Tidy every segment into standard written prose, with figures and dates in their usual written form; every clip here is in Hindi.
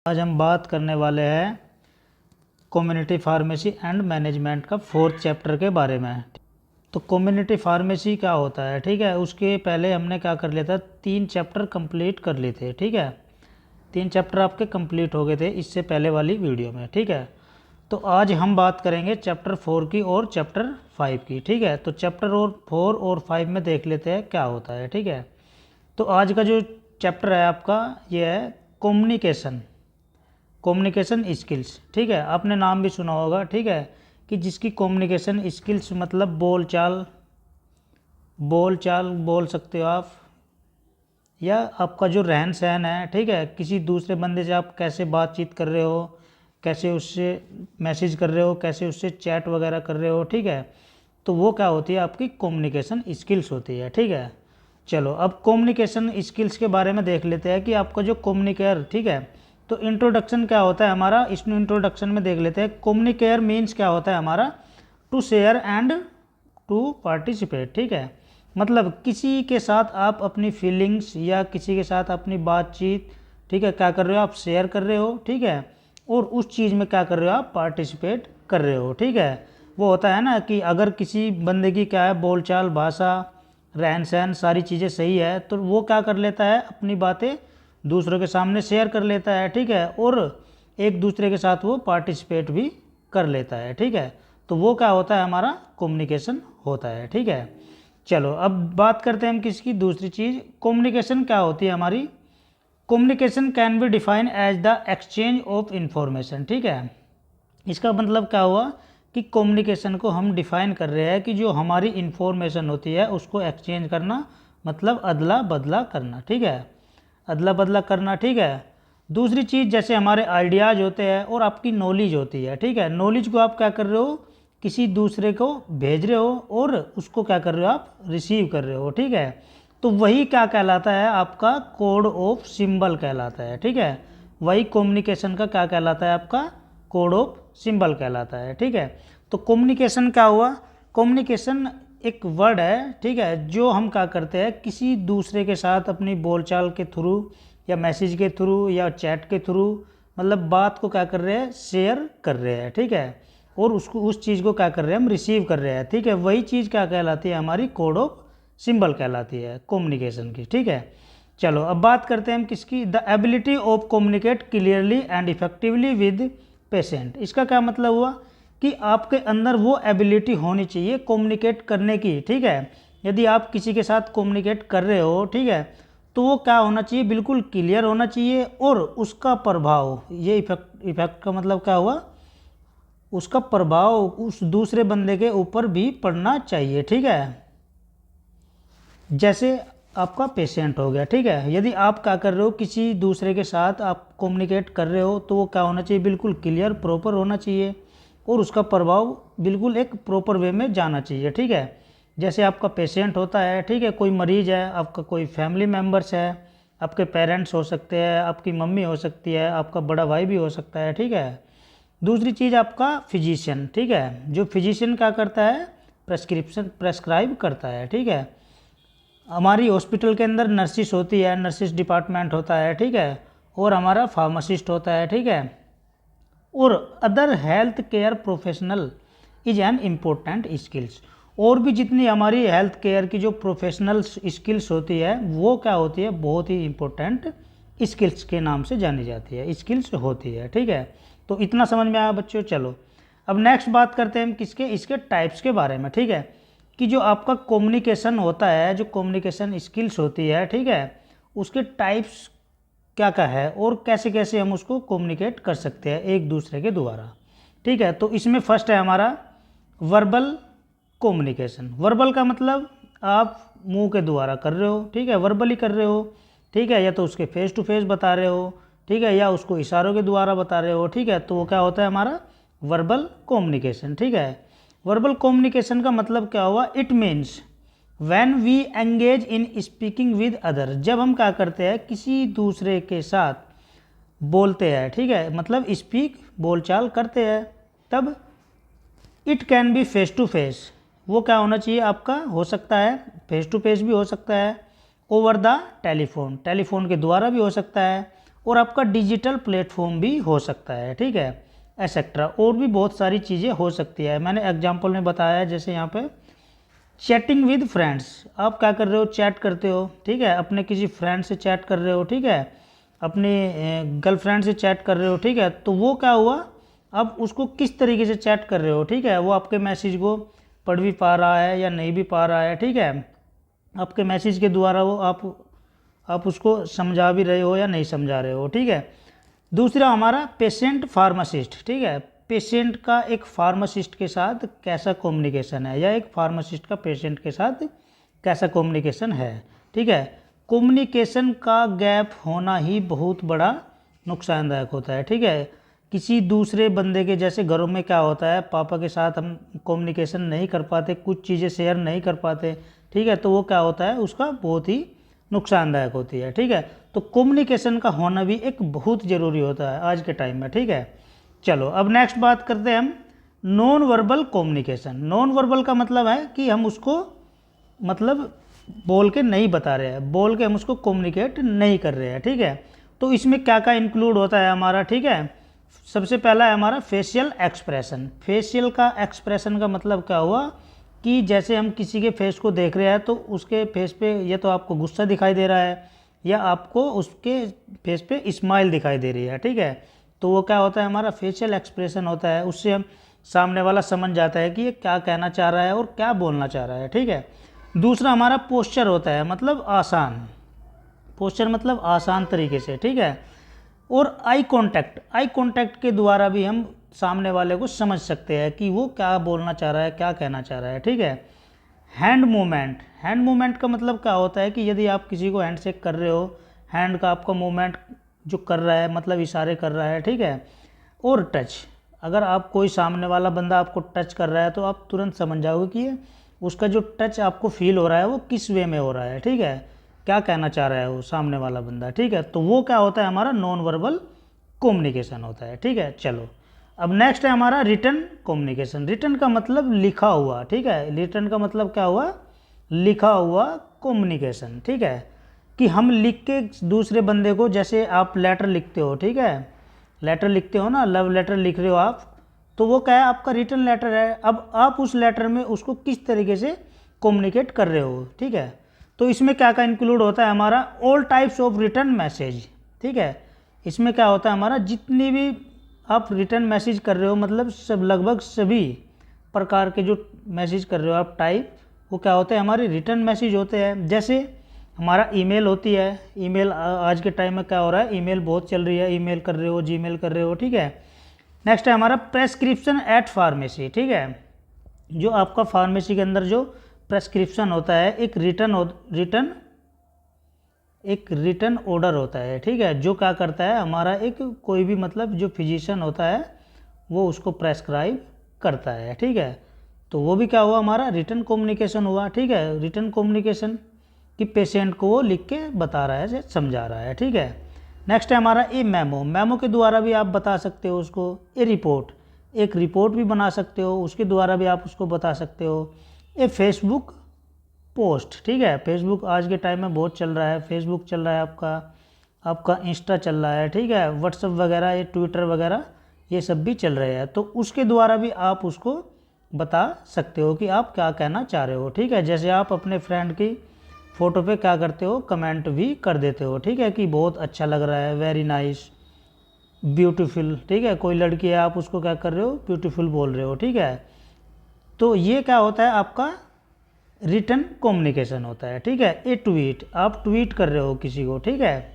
आज हम बात करने वाले हैं कम्युनिटी फार्मेसी एंड मैनेजमेंट का 4th चैप्टर के बारे में। तो कम्युनिटी फार्मेसी क्या होता है, ठीक है। उसके पहले हमने क्या कर लिया था, 3 चैप्टर कंप्लीट कर लिए थे, ठीक है। 3 चैप्टर आपके कंप्लीट हो गए थे इससे पहले वाली वीडियो में, ठीक है। तो आज हम बात करेंगे चैप्टर 4 की और चैप्टर 5 की, ठीक है। तो चैप्टर 4 और 5 में देख लेते हैं क्या होता है, ठीक है। तो आज का जो चैप्टर है आपका ये है कम्युनिकेशन स्किल्स, ठीक है। आपने नाम भी सुना होगा, ठीक है, कि जिसकी कम्युनिकेशन स्किल्स मतलब बोल चाल बोल सकते हो आप, या आपका जो रहन सहन है, ठीक है। किसी दूसरे बंदे से आप कैसे बातचीत कर रहे हो, कैसे उससे मैसेज कर रहे हो, कैसे उससे चैट वगैरह कर रहे हो, ठीक है। तो वो क्या होती है, आपकी कम्युनिकेशन स्किल्स होती है, ठीक है। चलो अब कम्युनिकेशन स्किल्स के बारे में देख लेते हैं कि आपका जो कम्युनिकेयर, ठीक है। तो इंट्रोडक्शन क्या होता है हमारा, इसमें इंट्रोडक्शन में देख लेते हैं। कम्युनिकेयर मीन्स क्या होता है हमारा, to share and to participate, ठीक है। मतलब किसी के साथ आप अपनी फीलिंग्स या किसी के साथ अपनी बातचीत, ठीक है, क्या कर रहे हो आप, शेयर कर रहे हो, ठीक है। और उस चीज़ में क्या कर रहे हो आप, पार्टिसिपेट कर रहे हो, ठीक है। वो होता है ना कि अगर किसी बंदे की क्या है, बोलचाल, भाषा, रहन सहन, सारी चीज़ें सही है, तो वो क्या कर लेता है, अपनी बातें दूसरों के सामने शेयर कर लेता है, ठीक है। और एक दूसरे के साथ वो पार्टिसिपेट भी कर लेता है, ठीक है। तो वो क्या होता है, हमारा कम्युनिकेशन होता है, ठीक है। चलो अब बात करते हैं हम किसकी, दूसरी चीज़, कम्युनिकेशन क्या होती है हमारी। Communication can be define as the exchange of information, ठीक है। इसका मतलब क्या हुआ कि कम्युनिकेशन को हम डिफाइन कर रहे हैं कि जो हमारी इंफॉर्मेशन होती है उसको एक्सचेंज करना, मतलब अदला बदला करना, ठीक है, अदला बदला करना, ठीक है। दूसरी चीज़, जैसे हमारे आइडियाज़ होते हैं और आपकी नॉलेज होती है, ठीक है। नॉलेज को आप क्या कर रहे हो, किसी दूसरे को भेज रहे हो और उसको क्या कर रहे हो आप, रिसीव कर रहे हो, ठीक है। तो वही क्या कहलाता है, आपका कोड ऑफ सिंबल कहलाता है, ठीक है। वही कम्युनिकेशन का क्या कहलाता है, आपका कोड ऑफ सिंबल कहलाता है, ठीक है। तो कम्युनिकेशन क्या हुआ, कम्युनिकेशन एक वर्ड है, ठीक है, जो हम क्या करते हैं किसी दूसरे के साथ अपनी बोलचाल के थ्रू या मैसेज के थ्रू या चैट के थ्रू, मतलब बात को क्या कर रहे हैं, शेयर कर रहे हैं, ठीक है। और उसको उस चीज़ को क्या कर रहे हैं, हम रिसीव कर रहे हैं, ठीक है। वही चीज़ क्या कहलाती है, हमारी कोड ऑफ सिंबल कहलाती है कम्युनिकेशन की, ठीक है। चलो अब बात करते हैं हम किसकी, the ability of communicate clearly and effectively with patient. इसका क्या मतलब हुआ कि आपके अंदर वो एबिलिटी होनी चाहिए कम्युनिकेट करने की, ठीक है। यदि आप किसी के साथ कम्युनिकेट कर रहे हो, ठीक है, तो वो क्या होना चाहिए, बिल्कुल क्लियर होना चाहिए। और उसका प्रभाव, ये इफेक्ट का मतलब क्या हुआ, उसका प्रभाव उस दूसरे बंदे के ऊपर भी पड़ना चाहिए, ठीक है। जैसे आपका पेशेंट हो गया, ठीक है। यदि आप क्या कर रहे हो, किसी दूसरे के साथ आप कम्युनिकेट कर रहे हो, तो वो क्या होना चाहिए, बिल्कुल क्लियर प्रॉपर होना चाहिए। और उसका प्रभाव बिल्कुल एक प्रॉपर वे में जाना चाहिए, ठीक है। जैसे आपका पेशेंट होता है, ठीक है, कोई मरीज है, आपका कोई फैमिली मेम्बर्स है, आपके पेरेंट्स हो सकते हैं, आपकी मम्मी हो सकती है, आपका बड़ा भाई भी हो सकता है, ठीक है। दूसरी चीज़ आपका फिजिशियन, ठीक है, जो फिजिशियन क्या करता है, प्रेस्क्राइब करता है, ठीक है। हमारी हॉस्पिटल के अंदर नर्सिस होती है, नर्सिस डिपार्टमेंट होता है, ठीक है। और हमारा फार्मासिस्ट होता है, ठीक है। और other health care professional is an important skills. और भी जितनी हमारी हेल्थ केयर की जो प्रोफेशनल स्किल्स होती है, वो क्या होती है, बहुत ही इम्पोर्टेंट स्किल्स के नाम से जानी जाती है, स्किल्स होती है, ठीक है। तो इतना समझ में आया बच्चों। चलो अब नेक्स्ट बात करते हैं हम किसके, इसके टाइप्स के बारे में, ठीक है। कि जो आपका कम्युनिकेशन होता है, जो कम्युनिकेशन स्किल्स होती है, ठीक है, उसके टाइप्स क्या क्या है और कैसे कैसे हम उसको कम्युनिकेट कर सकते हैं एक दूसरे के द्वारा, ठीक है। तो इसमें फर्स्ट है हमारा वर्बल कम्युनिकेशन। वर्बल का मतलब आप मुंह के द्वारा कर रहे हो, ठीक है, वर्बली कर रहे हो, ठीक है, या तो उसके फेस टू फेस बता रहे हो, ठीक है, या उसको इशारों के द्वारा बता रहे हो, ठीक है। तो वो क्या होता है हमारा वर्बल कम्युनिकेशन, ठीक है। वर्बल कम्युनिकेशन का मतलब क्या हुआ, it means when we engage in speaking with other. जब हम क्या करते हैं किसी दूसरे के साथ बोलते हैं, ठीक है, मतलब स्पीक बोलचाल करते हैं, तब it can be face to face. वो क्या होना चाहिए आपका, हो सकता है फेस टू फेस भी हो सकता है, ओवर द टेलीफोन, टेलीफोन के द्वारा भी हो सकता है, और आपका डिजिटल प्लेटफॉर्म भी हो सकता है, ठीक है, एसेट्रा। और भी बहुत सारी चीज़ें हो सकती है, मैंने एग्जांपल में बताया है। जैसे यहाँ पे चैटिंग विद फ्रेंड्स, आप क्या कर रहे हो, चैट करते हो, ठीक है, अपने किसी फ्रेंड से चैट कर रहे हो, ठीक है, अपने गर्लफ्रेंड से चैट कर रहे हो, ठीक है, तो वो क्या हुआ, अब उसको किस तरीके से चैट कर रहे हो, ठीक है, वो आपके मैसेज को पढ़ भी पा रहा है या नहीं भी पा रहा है, ठीक है, आपके मैसेज के द्वारा वो आप उसको समझा भी रहे हो या नहीं समझा रहे हो, ठीक है। दूसरा हमारा पेशेंट फार्मासिस्ट, ठीक है, पेशेंट का एक फार्मासिस्ट के साथ कैसा कम्युनिकेशन है, या एक फार्मासिस्ट का पेशेंट के साथ कैसा कम्युनिकेशन है, ठीक है। कम्युनिकेशन का गैप होना ही बहुत बड़ा नुकसानदायक होता है, ठीक है। किसी दूसरे बंदे के, जैसे घरों में क्या होता है, पापा के साथ हम कम्युनिकेशन नहीं कर पाते, कुछ चीज़ें शेयर नहीं कर पाते, ठीक है, तो वो क्या होता है, उसका बहुत ही नुकसानदायक होती है, ठीक है। तो कम्युनिकेशन का होना भी एक बहुत ज़रूरी होता है आज के टाइम में, ठीक है। चलो अब नेक्स्ट बात करते हैं हम non verbal communication. Non verbal का मतलब है कि हम उसको मतलब बोल के नहीं बता रहे हैं, बोल के हम उसको कम्युनिकेट नहीं कर रहे हैं, ठीक है। तो इसमें क्या क्या इंक्लूड होता है हमारा, ठीक है। सबसे पहला है हमारा फेशियल एक्सप्रेशन। फेशियल का एक्सप्रेशन का मतलब क्या हुआ कि जैसे हम किसी के फेस को देख रहे हैं तो उसके फेस पे या तो आपको गुस्सा दिखाई दे रहा है या आपको उसके फेस पे स्माइल दिखाई दे रही है, ठीक है। तो वो क्या होता है, हमारा फेशियल एक्सप्रेशन होता है, उससे हम सामने वाला समझ जाता है कि ये क्या कहना चाह रहा है और क्या बोलना चाह रहा है, ठीक है। दूसरा हमारा पोस्चर होता है, मतलब आसान, पोस्चर मतलब आसान तरीके से, ठीक है। और आई कांटेक्ट, आई कांटेक्ट के द्वारा भी हम सामने वाले को समझ सकते हैं कि वो क्या बोलना चाह रहा है, क्या कहना चाह रहा है, ठीक है। हैंड मूवमेंट, हैंड मूवमेंट का मतलब क्या होता है कि यदि आप किसी को हैंड शेक कर रहे हो, हैंड का आपका मूवमेंट जो कर रहा है मतलब इशारे कर रहा है, ठीक है। और टच, अगर आप कोई सामने वाला बंदा आपको टच कर रहा है तो आप तुरंत समझ जाओगे कि ये उसका जो टच आपको फील हो रहा है वो किस वे में हो रहा है, ठीक है, क्या कहना चाह रहा है वो सामने वाला बंदा, ठीक है। तो वो क्या होता है, हमारा नॉन वर्बल कम्युनिकेशन होता है, ठीक है। चलो अब नेक्स्ट है हमारा रिटन कम्युनिकेशन। रिटन का मतलब लिखा हुआ, ठीक है, रिटन का मतलब क्या हुआ, लिखा हुआ कम्युनिकेशन, ठीक है, कि हम लिख के दूसरे बंदे को, जैसे आप लेटर लिखते हो, ठीक है, लेटर लिखते हो ना, लव लेटर लिख रहे हो आप, तो वो क्या है, आपका रिटन लेटर है। अब आप उस लेटर में उसको किस तरीके से कम्युनिकेट कर रहे हो, ठीक है। तो इसमें क्या क्या इंक्लूड होता है, हमारा all types of return message, ठीक है। इसमें क्या होता है, हमारा जितनी भी आप रिटर्न मैसेज कर रहे हो, मतलब सब लगभग सभी प्रकार के जो मैसेज कर रहे हो आप टाइप, वो क्या होते हैं, हमारे रिटर्न मैसेज होते हैं। जैसे हमारा ईमेल होती है, ईमेल आज के टाइम में क्या हो रहा है, ईमेल बहुत चल रही है, ईमेल कर रहे हो, जीमेल कर रहे हो, ठीक है। नेक्स्ट है हमारा प्रेस्क्रिप्शन एट फार्मेसी, ठीक है, जो आपका फार्मेसी के अंदर जो प्रेस्क्रिप्शन होता है, एक रिटर्न ऑर्डर होता है, ठीक है, जो क्या करता है, हमारा एक कोई भी मतलब जो फिजिशियन होता है वो उसको प्रेस्क्राइब करता है, ठीक है। तो वो भी क्या हुआ, हमारा रिटर्न कम्युनिकेशन हुआ, ठीक है, रिटर्न कम्युनिकेशन कि पेशेंट को वो लिख के बता रहा है, समझा रहा है, ठीक है। नेक्स्ट है हमारा ए मेमो। मेमो के द्वारा भी आप बता सकते हो उसको। ए रिपोर्ट, एक रिपोर्ट भी बना सकते हो, उसके द्वारा भी आप उसको बता सकते हो। ए फेसबुक पोस्ट, ठीक है, फेसबुक आज के टाइम में बहुत चल रहा है, फेसबुक चल रहा है आपका इंस्टा चल रहा है, ठीक है, व्हाट्सअप वगैरह, ये ट्विटर वगैरह ये सब भी चल रहे हैं। तो उसके द्वारा भी आप उसको बता सकते हो कि आप क्या कहना चाह रहे हो, ठीक है। जैसे आप अपने फ्रेंड की फ़ोटो पे क्या करते हो, कमेंट भी कर देते हो, ठीक है, कि बहुत अच्छा लग रहा है, वेरी नाइस, ब्यूटीफुल, ठीक है, कोई लड़की है आप उसको क्या कर रहे हो, ब्यूटीफुल बोल रहे हो, ठीक है। तो ये क्या होता है, आपका रिटर्न कम्युनिकेशन होता है, ठीक है। ए ट्वीट, आप ट्वीट कर रहे हो किसी को, ठीक है।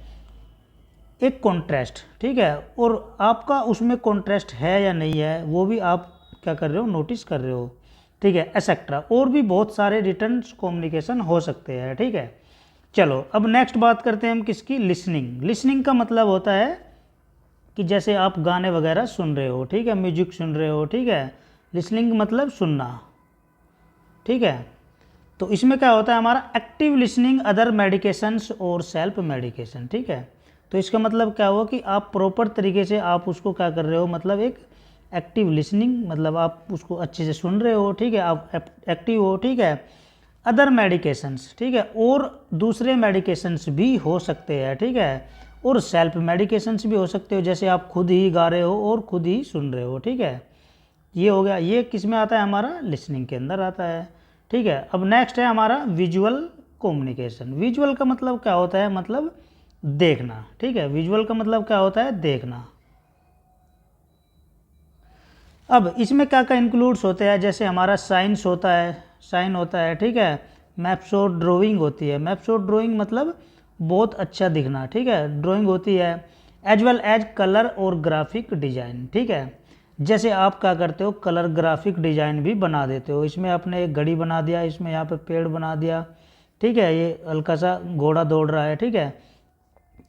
एक कॉन्ट्रास्ट, ठीक है, और आपका उसमें कॉन्ट्रास्ट है या नहीं है वो भी आप क्या कर रहे हो, नोटिस कर रहे हो, ठीक है, एसेट्रा। और भी बहुत सारे रिटर्न कम्युनिकेशन हो सकते हैं, ठीक है। चलो अब नेक्स्ट बात करते हैं हम किसकी, लिसनिंग। लिसनिंग का मतलब होता है कि जैसे आप गाने वगैरह सुन रहे हो, ठीक है, म्यूजिक सुन रहे हो, ठीक है, लिसनिंग मतलब सुनना, ठीक है। तो इसमें क्या होता है, हमारा एक्टिव लिसनिंग, अदर मेडिकेशंस और सेल्फ मेडिकेशन, ठीक है। तो इसका मतलब क्या हुआ कि आप प्रॉपर तरीके से आप उसको क्या कर रहे हो, मतलब एक एक्टिव लिसनिंग, मतलब आप उसको अच्छे से सुन रहे हो, ठीक है, आप एक्टिव हो, ठीक है। अदर मेडिकेशंस, ठीक है, और दूसरे मेडिकेशंस भी हो सकते हैं, ठीक है, और सेल्फ मेडिकेशंस भी हो सकते हो, जैसे आप खुद ही गा रहे हो और खुद ही सुन रहे हो, ठीक है। ये हो गया, ये किस में आता है, हमारा लिसनिंग के अंदर आता है, ठीक है। अब नेक्स्ट है हमारा विजुअल कम्युनिकेशन। विजुअल का मतलब क्या होता है, मतलब देखना, ठीक है। विजुअल का मतलब क्या होता है, देखना। अब इसमें क्या क्या इंक्लूड्स होते हैं, जैसे हमारा साइंस होता है, साइन होता है, ठीक है। मैप्स और ड्राइंग होती है। मैप्स और ड्राइंग मतलब बहुत अच्छा दिखना, ठीक है, ड्राइंग होती है। एज वेल एज कलर और ग्राफिक डिजाइन, ठीक है। जैसे आप क्या करते हो, कलर ग्राफिक डिजाइन भी बना देते हो। इसमें आपने एक घड़ी बना दिया, इसमें यहाँ पे पेड़ बना दिया, ठीक है, ये हल्का सा घोड़ा दौड़ रहा है, ठीक है।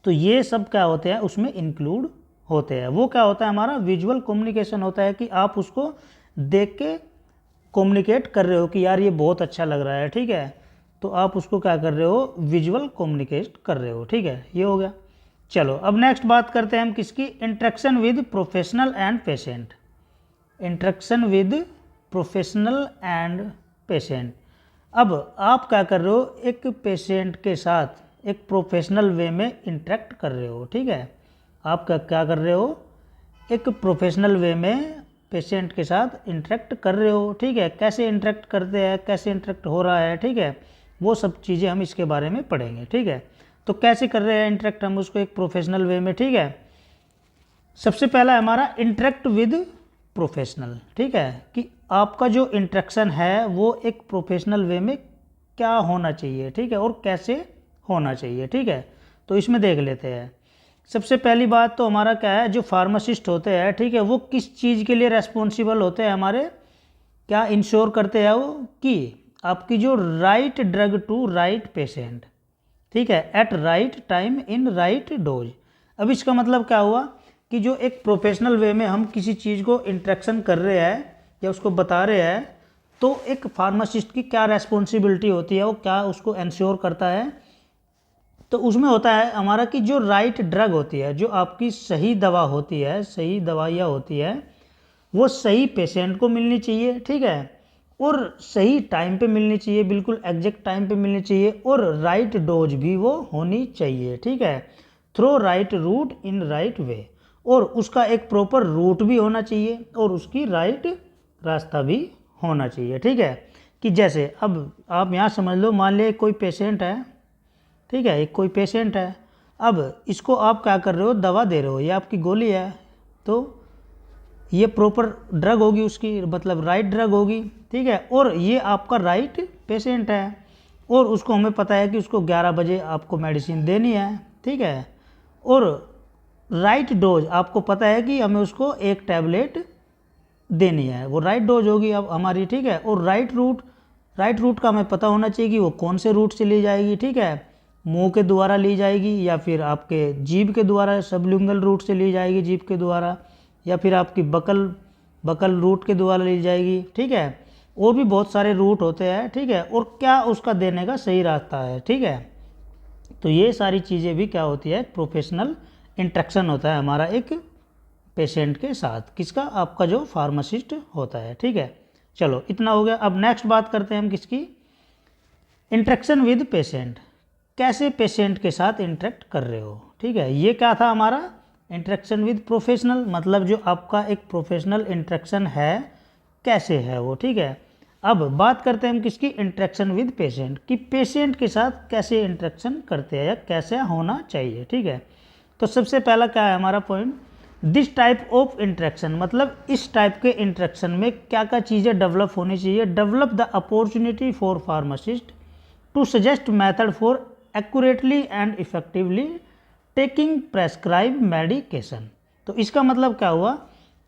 तो ये सब क्या होते हैं, उसमें इंक्लूड होते हैं। वो क्या होता है, हमारा विजुअल कम्युनिकेशन होता है कि आप उसको देख के कम्युनिकेट कर रहे हो कि यार ये बहुत अच्छा लग रहा है, ठीक है। तो आप उसको क्या कर रहे हो, विजुअल कम्युनिकेट कर रहे हो, ठीक है। ये हो गया। चलो अब नेक्स्ट बात करते हैं हम किसकी, interaction with professional and patient. Interaction with professional and patient. अब आप क्या कर रहे हो, एक पेशेंट के साथ एक प्रोफेशनल वे में इंटरेक्ट कर रहे हो, ठीक है। आप क्या कर रहे हो, एक प्रोफेशनल वे में पेशेंट के साथ इंटरेक्ट कर रहे हो, ठीक है। कैसे इंटरेक्ट करते हैं, कैसे इंटरेक्ट हो रहा है, ठीक है, वो सब चीज़ें हम इसके बारे में पढ़ेंगे, ठीक है। तो कैसे कर रहे हैं इंटरेक्ट हम उसको एक प्रोफेशनल वे में, ठीक है। सबसे पहला हमारा इंटरेक्ट विद प्रोफेशनल, ठीक है, कि आपका जो इंटरेक्शन है वो एक प्रोफेशनल वे में क्या होना चाहिए, ठीक है, और कैसे होना चाहिए, ठीक है। तो इसमें देख लेते हैं। सबसे पहली बात तो हमारा क्या है, जो फार्मासिस्ट होते हैं, ठीक है, वो किस चीज़ के लिए रेस्पॉन्सिबल होते हैं, हमारे क्या इंश्योर करते हैं वो, कि आपकी जो right drug to right patient, ठीक है, at right time in right dose. अब इसका मतलब क्या हुआ कि जो एक प्रोफेशनल वे में हम किसी चीज़ को इंट्रैक्शन कर रहे हैं या उसको बता रहे हैं, तो एक फार्मासिस्ट की क्या रेस्पॉन्सिबिलिटी होती है, वो क्या उसको इंश्योर करता है। तो उसमें होता है हमारा कि जो राइट ड्रग होती है, जो आपकी सही दवा होती है, सही दवाइयाँ होती है, वो सही पेशेंट को मिलनी चाहिए, ठीक है, और सही टाइम पे मिलनी चाहिए, बिल्कुल एग्जैक्ट टाइम पे मिलनी चाहिए, और राइट डोज भी वो होनी चाहिए, ठीक है, through right route in right way, और उसका एक प्रॉपर रूट भी होना चाहिए और उसकी राइट रास्ता भी होना चाहिए, ठीक है। कि जैसे अब आप यहाँ समझ लो, मान लिया कोई पेशेंट है, ठीक है, एक कोई पेशेंट है, अब इसको आप क्या कर रहे हो, दवा दे रहे हो, ये आपकी गोली है, तो ये प्रॉपर ड्रग होगी उसकी, मतलब राइट ड्रग होगी, ठीक है, और ये आपका राइट पेशेंट है, और उसको हमें पता है कि उसको 11 बजे आपको मेडिसिन देनी है, ठीक है, और राइट डोज आपको पता है कि हमें उसको एक टैबलेट देनी है, वो राइट डोज होगी अब हमारी, ठीक है। और राइट रूट का हमें पता होना चाहिए कि वो कौन से रूट से ली जाएगी, ठीक है, मुंह के द्वारा ली जाएगी या फिर आपके जीभ के द्वारा, सबलिंगुअल रूट से ली जाएगी जीभ के द्वारा, या फिर आपकी बकल रूट के द्वारा ली जाएगी, ठीक है। और भी बहुत सारे रूट होते हैं, ठीक है, और क्या उसका देने का सही रास्ता है, ठीक है। तो ये सारी चीज़ें भी क्या होती है, प्रोफेशनल इंट्रैक्शन होता है हमारा एक पेशेंट के साथ, किसका, आपका जो फार्मासिस्ट होता है, ठीक है। चलो इतना हो गया। अब नेक्स्ट बात करते हैं हम किसकी, इंट्रैक्शन विद पेशेंट। कैसे पेशेंट के साथ इंटरेक्ट कर रहे हो, ठीक है। ये क्या था हमारा इंटरेक्शन विद प्रोफेशनल, मतलब जो आपका एक प्रोफेशनल इंटरेक्शन है कैसे है वो, ठीक है। अब बात करते हैं हम किसकी, इंटरेक्शन विद पेशेंट, कि पेशेंट के साथ कैसे इंटरेक्शन करते हैं या कैसे होना चाहिए, ठीक है। तो सबसे पहला क्या है हमारा point, this type of interaction, मतलब इस टाइप के इंटरेक्शन में क्या क्या चीज़ें डेवलप होनी चाहिए, develop the opportunity for pharmacist to suggest method for accurately and effectively taking prescribe medication. तो इसका मतलब क्या हुआ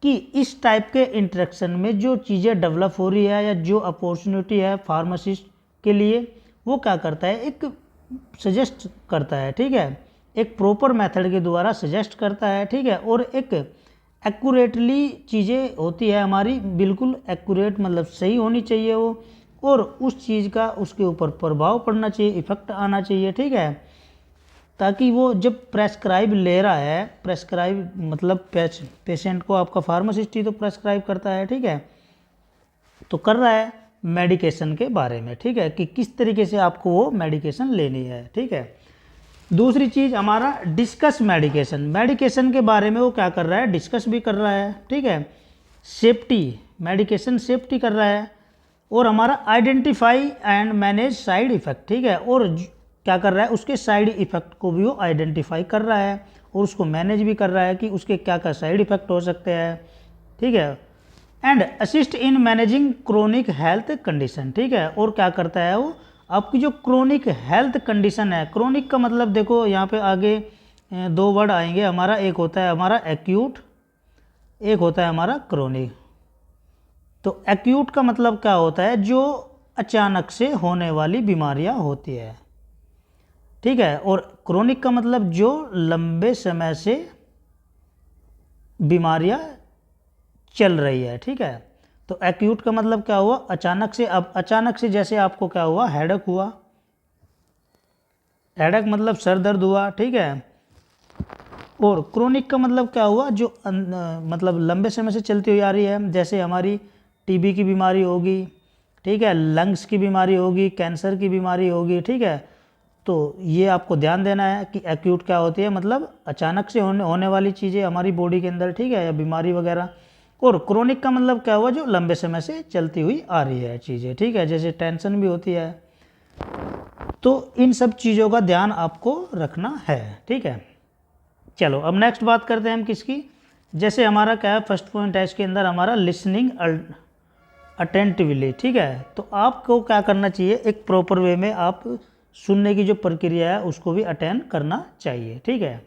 कि इस टाइप के इंटरेक्शन में जो चीज़ें डेवलप हो रही है या जो अपॉर्चुनिटी है फार्मासिस्ट के लिए, वो क्या करता है, एक सजेस्ट करता है, ठीक है, एक प्रॉपर मेथड के द्वारा सजेस्ट करता है, ठीक है, और एक एक्यूरेटली चीज़ें होती है हमारी, बिल्कुल एक्यूरेट मतलब सही होनी चाहिए वो, और उस चीज़ का उसके ऊपर प्रभाव पड़ना चाहिए, इफेक्ट आना चाहिए, ठीक है, ताकि वो जब प्रेस्क्राइब ले रहा है, प्रेस्क्राइब मतलब पेशेंट को आपका फार्मासिस्ट ही तो प्रेस्क्राइब करता है, ठीक है, तो कर रहा है मेडिकेशन के बारे में, ठीक है, कि किस तरीके से आपको वो मेडिकेशन लेनी है, ठीक है। दूसरी चीज़ हमारा डिस्कस मेडिकेशन, मेडिकेशन के बारे में वो क्या कर रहा है, डिस्कस भी कर रहा है, ठीक है। सेफ्टी, मेडिकेशन सेफ्टी कर रहा है। और हमारा identify and manage side effect, ठीक है, और क्या कर रहा है, उसके साइड इफ़ेक्ट को भी वो आइडेंटिफाई कर रहा है और उसको मैनेज भी कर रहा है कि उसके क्या क्या साइड इफ़ेक्ट हो सकते हैं, ठीक है। And assist in managing chronic health condition, ठीक है, और क्या करता है वो, आपकी जो क्रोनिक हेल्थ कंडीशन है, क्रोनिक का मतलब देखो यहाँ पे आगे दो वर्ड आएंगे हमारा, एक होता है हमारा एक्यूट, एक होता है हमारा क्रोनिक। तो एक्यूट का मतलब क्या होता है, जो अचानक से होने वाली बीमारियां होती है, ठीक है, और क्रोनिक का मतलब जो लंबे समय से बीमारियां चल रही है, ठीक है। तो एक्यूट का मतलब क्या हुआ, अचानक से। अब अचानक से जैसे आपको क्या हुआ, हेडेक हुआ, हेडेक मतलब सर दर्द हुआ, ठीक है। और क्रोनिक का मतलब क्या हुआ, जो मतलब लंबे समय से चलती हुई आ रही है, जैसे हमारी टीबी की बीमारी होगी, ठीक है, लंग्स की बीमारी होगी, कैंसर की बीमारी होगी, ठीक है। तो ये आपको ध्यान देना है कि एक्यूट क्या होती है, मतलब अचानक से होने वाली चीज़ें हमारी बॉडी के अंदर, ठीक है, या बीमारी वगैरह। और क्रोनिक का मतलब क्या हुआ, जो लंबे समय से चलती हुई आ रही है चीज़ें, ठीक है, जैसे टेंशन भी होती है। तो इन सब चीज़ों का ध्यान आपको रखना है, ठीक है। चलो अब नेक्स्ट बात करते हैं हम किसकी, जैसे हमारा क्या है, फर्स्ट पॉइंट है इसके अंदर हमारा लिसनिंग अटेंटिवली, ठीक है। तो आपको क्या करना चाहिए, एक प्रॉपर वे में आप सुनने की जो प्रक्रिया है उसको भी अटेंड करना चाहिए, ठीक है।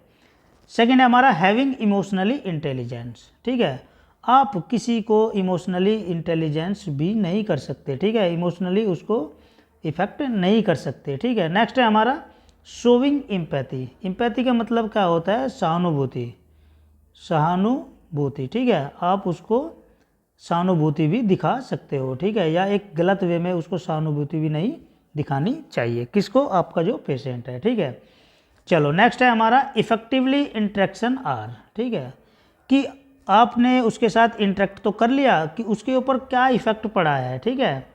सेकेंड है हमारा हैविंग इमोशनली इंटेलिजेंस, ठीक है। आप किसी को इमोशनली इंटेलिजेंस भी नहीं कर सकते, ठीक है, इमोशनली उसको इफेक्ट नहीं कर सकते, ठीक है। नेक्स्ट है हमारा शोविंग एम्पैथी, एम्पैथी का मतलब क्या होता है, सहानुभूति, सहानुभूति, ठीक है, आप उसको सहानुभूति भी दिखा सकते हो, ठीक है, या एक गलत वे में उसको सहानुभूति भी नहीं दिखानी चाहिए, किसको, आपका जो पेशेंट है, ठीक है। चलो नेक्स्ट है हमारा इफेक्टिवली इंटरेक्शन आर, ठीक है, कि आपने उसके साथ इंटरेक्ट तो कर लिया, कि उसके ऊपर क्या इफेक्ट पड़ा है, ठीक है।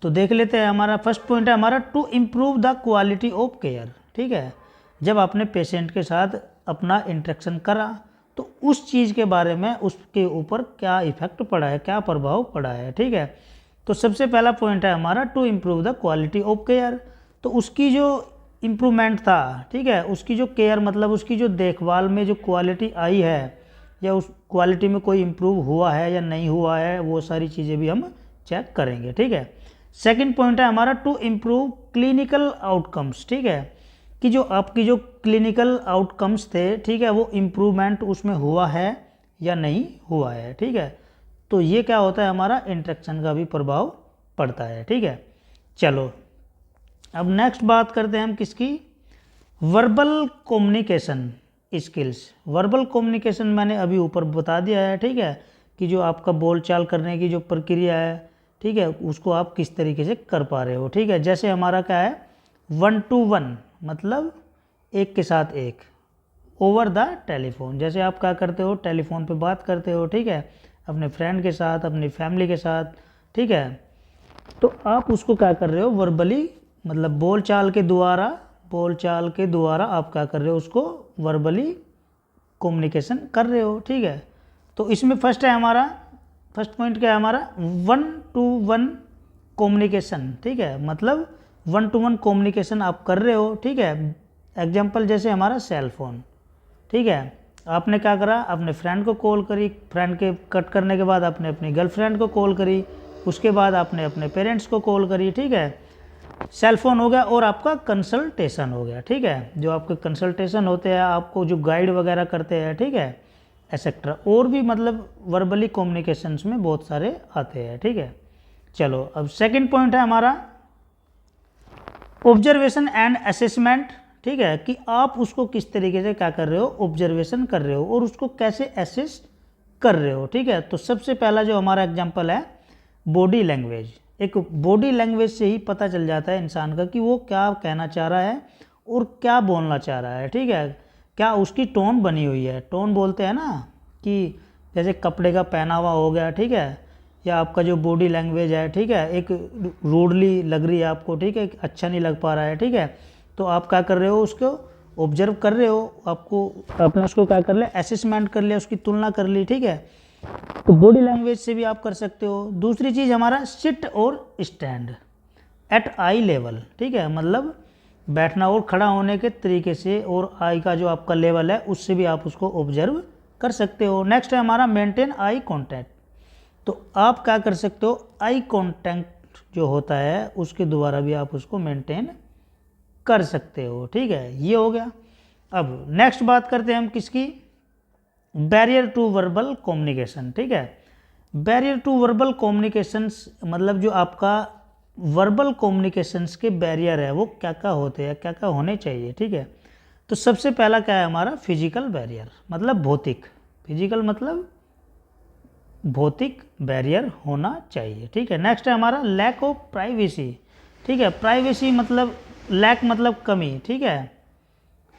तो देख लेते हैं, हमारा फर्स्ट पॉइंट है हमारा to improve the quality of care, ठीक है। जब आपने पेशेंट के साथ अपना इंटरेक्शन करा तो उस चीज़ के बारे में उसके ऊपर क्या इफेक्ट पड़ा है, क्या प्रभाव पड़ा है, ठीक है। तो सबसे पहला पॉइंट है हमारा to improve the quality of care, तो उसकी जो इम्प्रूवमेंट था, ठीक है, उसकी जो केयर मतलब उसकी जो देखभाल में जो क्वालिटी आई है, या उस क्वालिटी में कोई इम्प्रूव हुआ है या नहीं हुआ है, वो सारी चीज़ें भी हम चेक करेंगे, ठीक है। सेकंड पॉइंट है हमारा टू इम्प्रूव क्लिनिकल आउटकम्स, ठीक है, कि जो आपकी जो क्लिनिकल आउटकम्स थे, ठीक है, वो इम्प्रूवमेंट उसमें हुआ है या नहीं हुआ है, ठीक है। तो ये क्या होता है, हमारा इंटरेक्शन का भी प्रभाव पड़ता है, ठीक है। चलो अब नेक्स्ट बात करते हैं हम किसकी, verbal communication skills. Verbal communication मैंने अभी ऊपर बता दिया है, ठीक है, कि जो आपका बोलचाल करने की जो प्रक्रिया है, ठीक है, उसको आप किस तरीके से कर पा रहे हो, ठीक है। जैसे हमारा क्या है, 1 to 1 मतलब एक के साथ एक, ओवर द टेलीफोन, जैसे आप क्या करते हो, टेलीफोन पे बात करते हो, ठीक है, अपने फ्रेंड के साथ, अपनी फैमिली के साथ, ठीक है। तो आप उसको क्या कर रहे हो, वर्बली मतलब बोलचाल के द्वारा, बोलचाल के द्वारा आप क्या कर रहे हो, उसको वर्बली कम्युनिकेशन कर रहे हो, ठीक है। तो इसमें फर्स्ट है हमारा, फर्स्ट पॉइंट क्या है हमारा, 1 to 1 कम्युनिकेशन, ठीक है, मतलब 1 to 1 कम्युनिकेशन आप कर रहे हो, ठीक है। एग्जाम्पल जैसे हमारा सेल फोन, ठीक है, आपने क्या करा, अपने फ्रेंड को कॉल करी, फ्रेंड के कट करने के बाद आपने अपनी गर्लफ्रेंड को कॉल करी, उसके बाद आपने अपने पेरेंट्स को कॉल करी, ठीक है, सेल फोन हो गया। और आपका कंसल्टेशन हो गया, ठीक है, जो आपके कंसल्टेशन होते हैं, आपको जो गाइड वगैरह करते हैं, ठीक है, एक्सेट्रा, और भी मतलब वर्बली कम्युनिकेशंस में बहुत सारे आते हैं, ठीक है। चलो अब सेकंड पॉइंट है हमारा ऑब्जर्वेशन एंड असेसमेंट, ठीक है, कि आप उसको किस तरीके से क्या कर रहे हो, ऑब्जर्वेशन कर रहे हो और उसको कैसे असेस कर रहे हो, ठीक है। तो सबसे पहला जो हमारा एग्जांपल है बॉडी लैंग्वेज, एक बॉडी लैंग्वेज से ही पता चल जाता है इंसान का कि वो क्या कहना चाह रहा है और क्या बोलना चाह रहा है, ठीक है, क्या उसकी टोन बनी हुई है। टोन बोलते हैं ना, कि जैसे कपड़े का पहनावा हो गया, ठीक है, या आपका जो बॉडी लैंग्वेज है, ठीक है, एक रूडली लग रही है आपको, ठीक है, अच्छा नहीं लग पा रहा है, ठीक है, तो आप क्या कर रहे हो, उसको ऑब्जर्व कर रहे हो, आपको अपने उसको क्या कर लिया, असेसमेंट कर लिया, उसकी तुलना कर ली, ठीक है। तो बॉडी लैंग्वेज से भी आप कर सकते हो। दूसरी चीज़ हमारा सिट और स्टैंड एट आई लेवल, ठीक है, मतलब बैठना और खड़ा होने के तरीके से और आई का जो आपका लेवल है उससे भी आप उसको ऑब्जर्व कर सकते हो। नेक्स्ट है हमारा मेंटेन आई कॉन्टैक्ट। तो आप क्या कर सकते हो, आई कॉन्टैक्ट जो होता है उसके द्वारा भी आप उसको मेंटेन कर सकते हो, ठीक है, ये हो गया। अब नेक्स्ट बात करते हैं हम किसकी, बैरियर टू वर्बल कम्युनिकेशन, ठीक है। बैरियर टू वर्बल कम्युनिकेशंस मतलब जो आपका वर्बल कम्युनिकेशंस के बैरियर है वो क्या क्या होते हैं, क्या क्या होने चाहिए, ठीक है। तो सबसे पहला क्या है हमारा, फिजिकल बैरियर मतलब भौतिक, फिजिकल मतलब भौतिक बैरियर होना चाहिए, ठीक है। नेक्स्ट है हमारा लैक ऑफ प्राइवेसी, ठीक है, प्राइवेसी मतलब लैक मतलब कमी, ठीक है,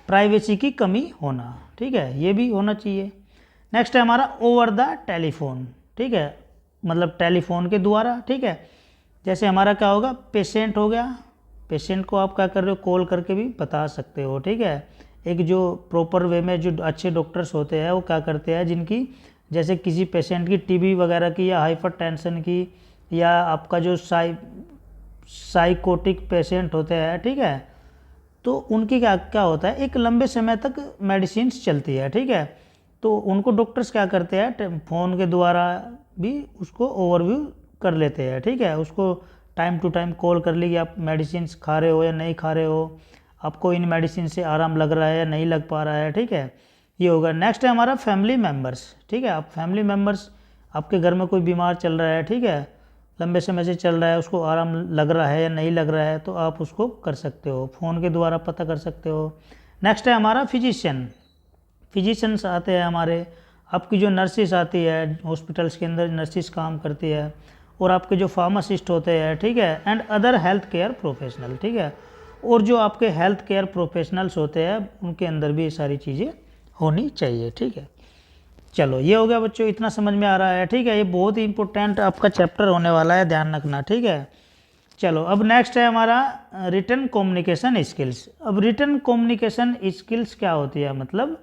प्राइवेसी की कमी होना, ठीक है, ये भी होना चाहिए। नेक्स्ट है हमारा ओवर द टेलीफोन, ठीक है, मतलब टेलीफोन के द्वारा, ठीक है। जैसे हमारा क्या होगा, पेशेंट हो गया, पेशेंट को आप क्या कर रहे हो, कॉल करके भी बता सकते हो, ठीक है। एक जो प्रॉपर वे में जो अच्छे डॉक्टर्स होते हैं वो क्या करते हैं, जिनकी जैसे किसी पेशेंट की टीबी वगैरह की या हाइपरटेंशन की या आपका जो साइकोटिक पेशेंट होते हैं, ठीक है, तो उनकी क्या क्या होता है, एक लंबे समय तक मेडिसिन चलती है, ठीक है। तो उनको डॉक्टर्स क्या करते हैं, फ़ोन के द्वारा भी उसको ओवरव्यू कर लेते हैं, ठीक है। उसको टाइम टू टाइम कॉल कर ली कि आप मेडिसिन खा रहे हो या नहीं खा रहे हो, आपको इन मेडिसिन से आराम लग रहा है या नहीं लग पा रहा है, ठीक है, ये होगा। नेक्स्ट है हमारा फैमिली मेम्बर्स, ठीक है, आप फैमिली मेम्बर्स, आपके घर में कोई बीमार चल रहा है, ठीक है, लंबे समय से चल रहा है, उसको आराम लग रहा है या नहीं लग रहा है, तो आप उसको कर सकते हो, फ़ोन के द्वारा पता कर सकते हो। नेक्स्ट है हमारा फिजिशियन, फिजिशियंस आते हैं हमारे, आपकी जो नर्सिस आती है, हॉस्पिटल्स के अंदर नर्सिस काम करती है, और आपके जो फार्मासिस्ट होते हैं, ठीक है, and other health care professional, ठीक है, और जो आपके हेल्थ केयर प्रोफेशनल्स होते हैं उनके अंदर भी ये सारी चीज़ें होनी चाहिए, ठीक है। चलो ये हो गया बच्चों, इतना समझ में आ रहा है, ठीक है, ये बहुत ही इंपॉर्टेंट आपका चैप्टर होने वाला है, ध्यान रखना, ठीक है। चलो अब नेक्स्ट है हमारा रिटन कम्युनिकेशन स्किल्स। अब रिटन कम्युनिकेशन स्किल्स क्या होती है, मतलब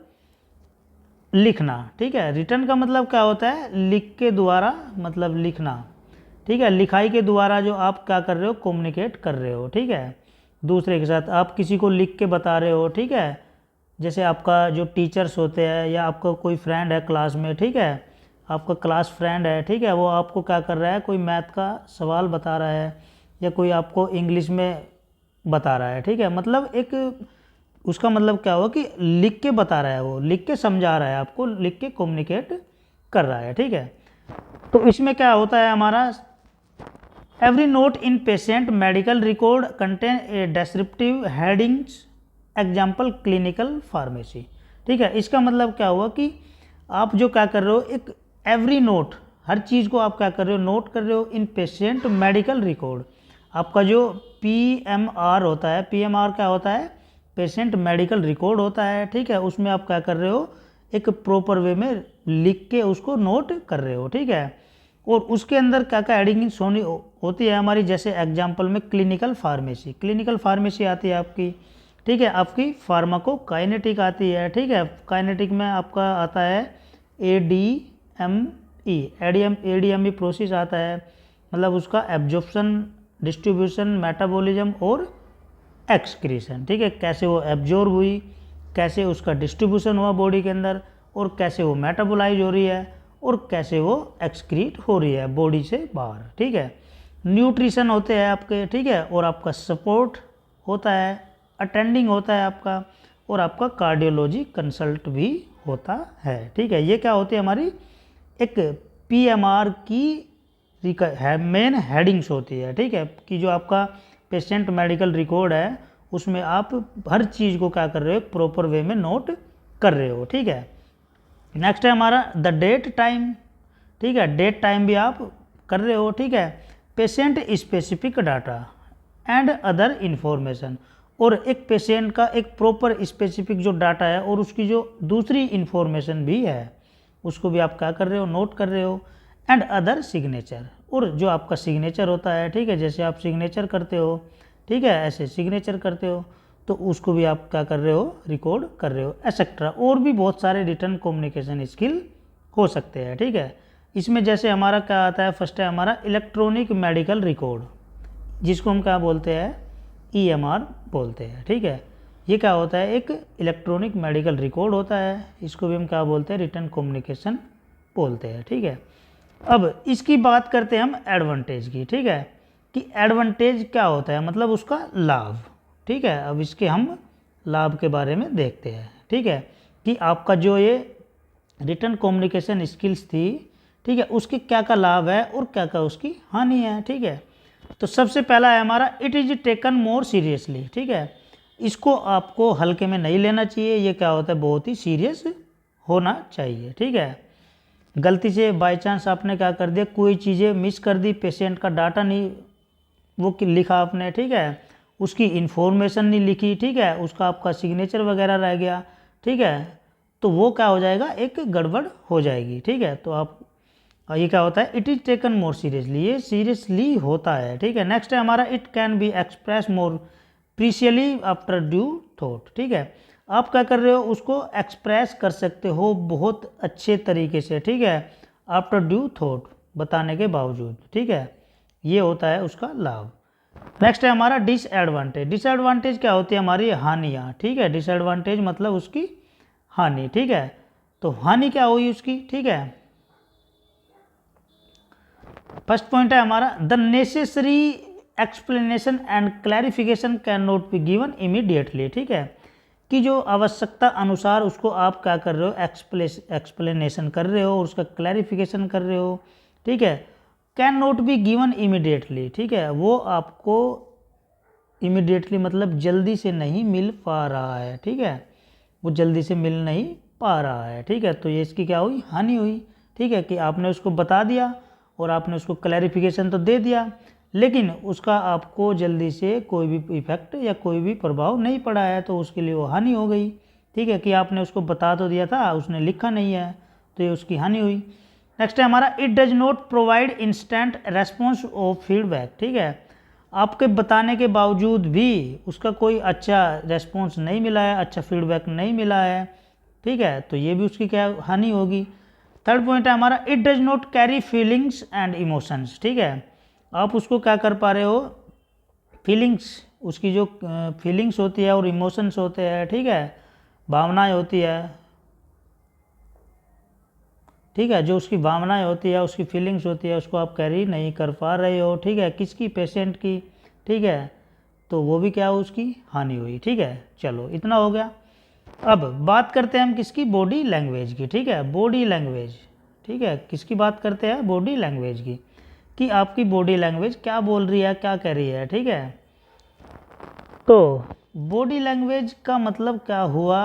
लिखना, ठीक है, रिटन का मतलब क्या होता है, लिख के द्वारा, मतलब लिखना, ठीक है, लिखाई के द्वारा जो आप क्या कर रहे हो, कम्युनिकेट कर रहे हो, ठीक है, दूसरे के साथ आप किसी को लिख के बता रहे हो, ठीक है। जैसे आपका जो टीचर्स होते हैं या आपका कोई फ्रेंड है क्लास में, ठीक है, आपका क्लास फ्रेंड है, ठीक है, वो आपको क्या कर रहा है, कोई मैथ का सवाल बता रहा है या कोई आपको इंग्लिश में बता रहा है, ठीक है, मतलब एक उसका मतलब क्या हुआ कि लिख के बता रहा है, वो लिख के समझा रहा है आपको, लिख के कम्युनिकेट कर रहा है, ठीक है। तो इसमें क्या होता है हमारा, every note in patient medical record contain a descriptive headings example clinical pharmacy, ठीक है। इसका मतलब क्या हुआ कि आप जो क्या कर रहे हो, एक एवरी नोट, हर चीज़ को आप क्या कर रहे हो, नोट कर रहे हो इन पेशेंट मेडिकल रिकॉर्ड, आपका जो PMR होता है, PMR क्या होता है, पेशेंट मेडिकल रिकॉर्ड होता है, ठीक है, उसमें आप क्या कर रहे हो, एक प्रॉपर वे में लिख के उसको नोट कर रहे हो, ठीक है। और उसके अंदर क्या क्या एडिंग्स होनी होती है हमारी, जैसे एग्जाम्पल में क्लिनिकल फार्मेसी, क्लिनिकल फार्मेसी आती है आपकी, ठीक है, आपकी फार्माकोकाइनेटिक आती है, ठीक है, काइनेटिक में आपका आता है ADME, ADME प्रोसेस आता है, मतलब उसका एब्जॉर्प्शन, डिस्ट्रीब्यूशन, मेटाबॉलिज्म और एक्सक्रीशन, ठीक है, कैसे वो एब्जॉर्ब हुई, कैसे उसका डिस्ट्रीब्यूशन हुआ बॉडी के अंदर, और कैसे वो मेटाबोलाइज हो रही है, और कैसे वो एक्सक्रीट हो रही है बॉडी से बाहर, ठीक है। न्यूट्रिशन होते हैं आपके, ठीक है, और आपका सपोर्ट होता है, अटेंडिंग होता है आपका, और आपका कार्डियोलॉजी कंसल्ट भी होता है, ठीक है। ये क्या होती है हमारी एक PMR की मेन हेडिंग्स होती है, ठीक है, कि जो आपका पेशेंट मेडिकल रिकॉर्ड है उसमें आप हर चीज़ को क्या कर रहे हो, प्रॉपर वे में नोट कर रहे हो, ठीक है। नेक्स्ट है हमारा द डेट टाइम, ठीक है, डेट टाइम भी आप कर रहे हो, ठीक है, patient specific data and other information, और एक पेशेंट का एक प्रॉपर स्पेसिफिक जो डाटा है और उसकी जो दूसरी इन्फॉर्मेशन भी है उसको भी आप क्या कर रहे हो, नोट कर रहे हो, एंड अदर सिग्नेचर, और जो आपका सिग्नेचर होता है, ठीक है, जैसे आप सिग्नेचर करते हो, ठीक है, ऐसे सिग्नेचर करते हो, तो उसको भी आप क्या कर रहे हो, रिकॉर्ड कर रहे हो, एक्सेट्रा। और भी बहुत सारे रिटर्न कम्युनिकेशन स्किल हो सकते हैं, ठीक है। इसमें जैसे हमारा क्या आता है, फर्स्ट है हमारा इलेक्ट्रॉनिक मेडिकल रिकॉर्ड, जिसको हम क्या बोलते हैं, EMR बोलते हैं, ठीक है। ये क्या होता है, एक इलेक्ट्रॉनिक मेडिकल रिकॉर्ड होता है, इसको भी हम क्या बोलते हैं, रिटर्न कम्युनिकेशन बोलते हैं, ठीक है। अब इसकी बात करते हैं हम एडवांटेज की, ठीक है, कि एडवांटेज क्या होता है, मतलब उसका लाभ, ठीक है। अब इसके हम लाभ के बारे में देखते हैं, ठीक है, कि आपका जो ये रिटर्न कम्युनिकेशन स्किल्स थी, ठीक है, उसके क्या क्या लाभ है और क्या क्या उसकी हानि है, ठीक है। तो सबसे पहला है हमारा it is taken more seriously, ठीक है। इसको आपको हल्के में नहीं लेना चाहिए, ये क्या होता है, बहुत ही सीरियस होना चाहिए, ठीक है। गलती से बाय चांस आपने क्या कर दिया, कोई चीज़ें मिस कर दी, पेशेंट का डाटा नहीं वो लिखा आपने, ठीक है, उसकी इन्फॉर्मेशन नहीं लिखी, ठीक है, उसका आपका सिग्नेचर वगैरह रह गया, ठीक है, तो वो क्या हो जाएगा, एक गड़बड़ हो जाएगी, ठीक है। तो आप ये क्या होता है, it is taken more seriously, ये सीरियसली होता है, ठीक है। नेक्स्ट है हमारा it can be express more precisely after due thought, ठीक है। आप क्या कर रहे हो, उसको एक्सप्रेस कर सकते हो बहुत अच्छे तरीके से, ठीक है, आफ्टर ड्यू थॉट, बताने के बावजूद, ठीक है, ये होता है उसका लाभ। नेक्स्ट है हमारा डिसएडवांटेज। डिसएडवांटेज क्या होती है, हमारी हानियाँ, ठीक है। डिसएडवांटेज मतलब उसकी हानि, ठीक है। तो हानि क्या हुई उसकी, ठीक है। फर्स्ट पॉइंट है हमारा the necessary explanation and clarification can not be given immediately, ठीक है, कि जो आवश्यकता अनुसार उसको आप क्या कर रहे हो, एक्सप्लेनेशन कर रहे हो और उसका क्लैरिफिकेशन कर रहे हो, ठीक है, can not be given immediately, ठीक है, वो आपको इमीडिएटली मतलब जल्दी से नहीं मिल पा रहा है, ठीक है, वो जल्दी से मिल नहीं पा रहा है, ठीक है। तो ये इसकी क्या हुई, हानि हुई, ठीक है, कि आपने उसको बता दिया और आपने उसको क्लैरिफिकेशन तो दे दिया, लेकिन उसका आपको जल्दी से कोई भी इफेक्ट या कोई भी प्रभाव नहीं पड़ा है, तो उसके लिए वो हानि हो गई, ठीक है, कि आपने उसको बता तो दिया था, उसने लिखा नहीं है, तो ये उसकी हानि हुई। नेक्स्ट है हमारा it does not provide instant response of feedback, ठीक है, आपके बताने के बावजूद भी उसका कोई अच्छा रेस्पॉन्स नहीं मिला है, अच्छा फीडबैक नहीं मिला है, ठीक है, तो ये भी उसकी क्या हानि होगी। थर्ड पॉइंट है हमारा it does not carry feelings and emotions, ठीक है, आप उसको क्या कर पा रहे हो, फीलिंग्स, उसकी जो फीलिंग्स होती है और इमोशंस होते हैं, ठीक है, भावनाएं होती है, ठीक है, जो उसकी भावनाएं होती है, उसकी फीलिंग्स होती है, उसको आप कैरी नहीं कर पा रहे हो, ठीक है, किसकी, पेशेंट की, ठीक है, तो वो भी क्या उसकी हानि हुई, ठीक है। चलो इतना हो गया। अब बात करते हैं हम किसकी, बॉडी लैंग्वेज की, ठीक है, बॉडी लैंग्वेज, ठीक है, किसकी बात करते हैं, बॉडी लैंग्वेज की, कि आपकी बॉडी लैंग्वेज क्या बोल रही है, क्या कह रही है, ठीक है। तो बॉडी लैंग्वेज का मतलब क्या हुआ,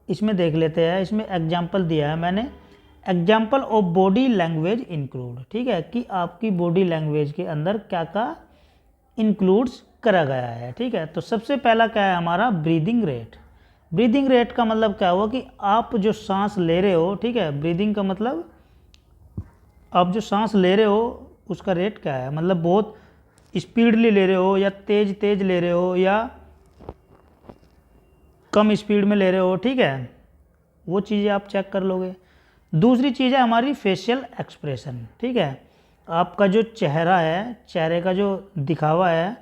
इसमें देख लेते हैं, इसमें एग्जाम्पल दिया है मैंने, example of body language include, ठीक है, कि आपकी बॉडी लैंग्वेज के अंदर क्या क्या इंक्लूड्स करा गया है, ठीक है। तो सबसे पहला क्या है हमारा, ब्रीदिंग रेट। ब्रीदिंग रेट का मतलब क्या हुआ, कि आप जो सांस ले रहे हो, ठीक है, ब्रीदिंग का मतलब आप जो सांस ले रहे हो उसका रेट क्या है, मतलब बहुत स्पीडली ले रहे हो या तेज तेज ले रहे हो या कम स्पीड में ले रहे हो, ठीक है, वो चीज़ें आप चेक कर लोगे। दूसरी चीज़ है हमारी फेशियल एक्सप्रेशन, ठीक है, आपका जो चेहरा है, चेहरे का जो दिखावा है,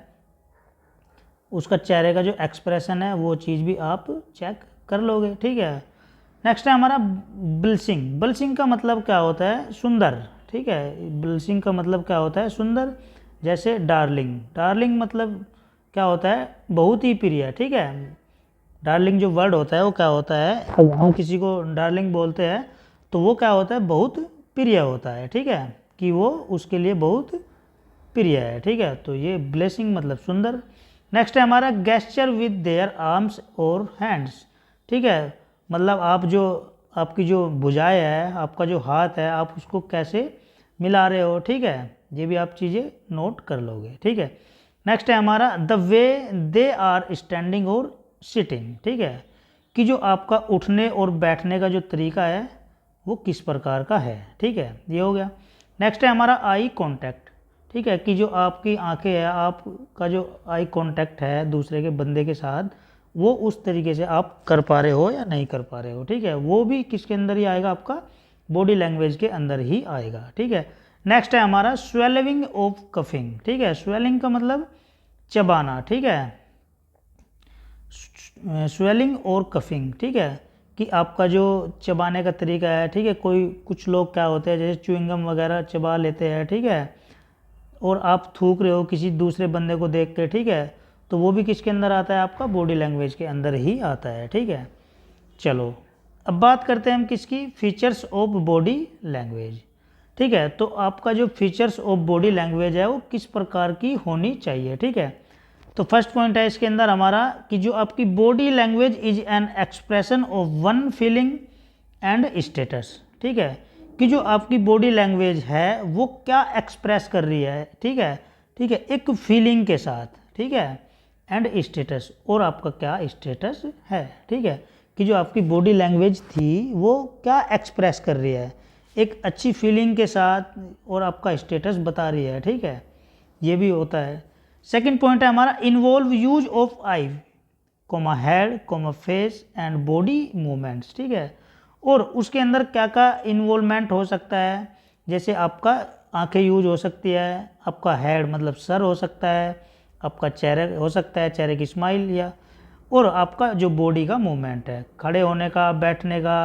उसका चेहरे का जो एक्सप्रेशन है, वो चीज़ भी आप चेक कर लोगे, ठीक है। नेक्स्ट है हमारा ब्लशिंग। ब्लशिंग का मतलब क्या होता है, सुंदर, ठीक है, ब्लशिंग का मतलब क्या होता है, सुंदर, जैसे डार्लिंग। डार्लिंग मतलब क्या होता है, बहुत ही प्रिय, ठीक है। डार्लिंग जो वर्ड होता है वो क्या होता है, हम किसी को डार्लिंग बोलते हैं तो वो क्या होता है, बहुत प्रिय होता है, ठीक है, कि वो उसके लिए बहुत प्रिय है, ठीक है। तो ये ब्लेसिंग मतलब सुंदर। नेक्स्ट है हमारा गेस्चर विद देयर आर्म्स और हैंड्स, ठीक है, मतलब आप जो आपकी जो भुजाएं है, आपका जो हाथ है, आप उसको कैसे मिला रहे हो, ठीक है, ये भी आप चीज़ें नोट कर लोगे, ठीक है। नेक्स्ट है हमारा the way they are standing और सिटिंग, ठीक है, कि जो आपका उठने और बैठने का जो तरीका है वो किस प्रकार का है, ठीक है, ये हो गया। नेक्स्ट है हमारा आई कांटेक्ट, ठीक है, कि जो आपकी आंखें है, आपका जो आई कांटेक्ट है दूसरे के बंदे के साथ, वो उस तरीके से आप कर पा रहे हो या नहीं कर पा रहे हो, ठीक है, वो भी किसके अंदर ही आएगा, आपका बॉडी लैंग्वेज के अंदर ही आएगा, ठीक है। नेक्स्ट है हमारा स्वेलिंग ऑफ कफिंग, ठीक है, स्वेलिंग का मतलब चबाना, ठीक है, स्वेलिंग और कफिंग, ठीक है, कि आपका जो चबाने का तरीका है, ठीक है, कुछ लोग क्या होते हैं जैसे च्युइंगम वगैरह चबा लेते हैं, ठीक है, और आप थूक रहे हो किसी दूसरे बंदे को देख के, ठीक है, तो वो भी किसके अंदर आता है, आपका बॉडी लैंग्वेज के अंदर ही आता है, ठीक है। चलो अब बात करते हैं हम किसकी, फीचर्स ऑफ बॉडी लैंग्वेज, ठीक है। तो आपका जो फीचर्स ऑफ बॉडी लैंग्वेज है वो किस प्रकार की होनी चाहिए, ठीक है। तो फर्स्ट पॉइंट है इसके अंदर हमारा कि जो आपकी body language is an expression of one feeling and status, ठीक है, कि जो आपकी बॉडी लैंग्वेज है वो क्या एक्सप्रेस कर रही है, ठीक है, ठीक है, एक फीलिंग के साथ, ठीक है, एंड स्टेटस, और आपका क्या स्टेटस है, ठीक है, कि जो आपकी बॉडी लैंग्वेज थी वो क्या एक्सप्रेस कर रही है, एक अच्छी फीलिंग के साथ, और आपका स्टेटस बता रही है, ठीक है, ये भी होता है। सेकंड पॉइंट है हमारा involve use of eye, comma head, comma face and body movements, ठीक है, और उसके अंदर क्या क्या इन्वॉल्वमेंट हो सकता है, जैसे आपका आंखें यूज हो सकती है, आपका हेड मतलब सर हो सकता है, आपका चेहरे हो सकता है, चेहरे की स्माइल, या और आपका जो बॉडी का मूवमेंट है, खड़े होने का, बैठने का,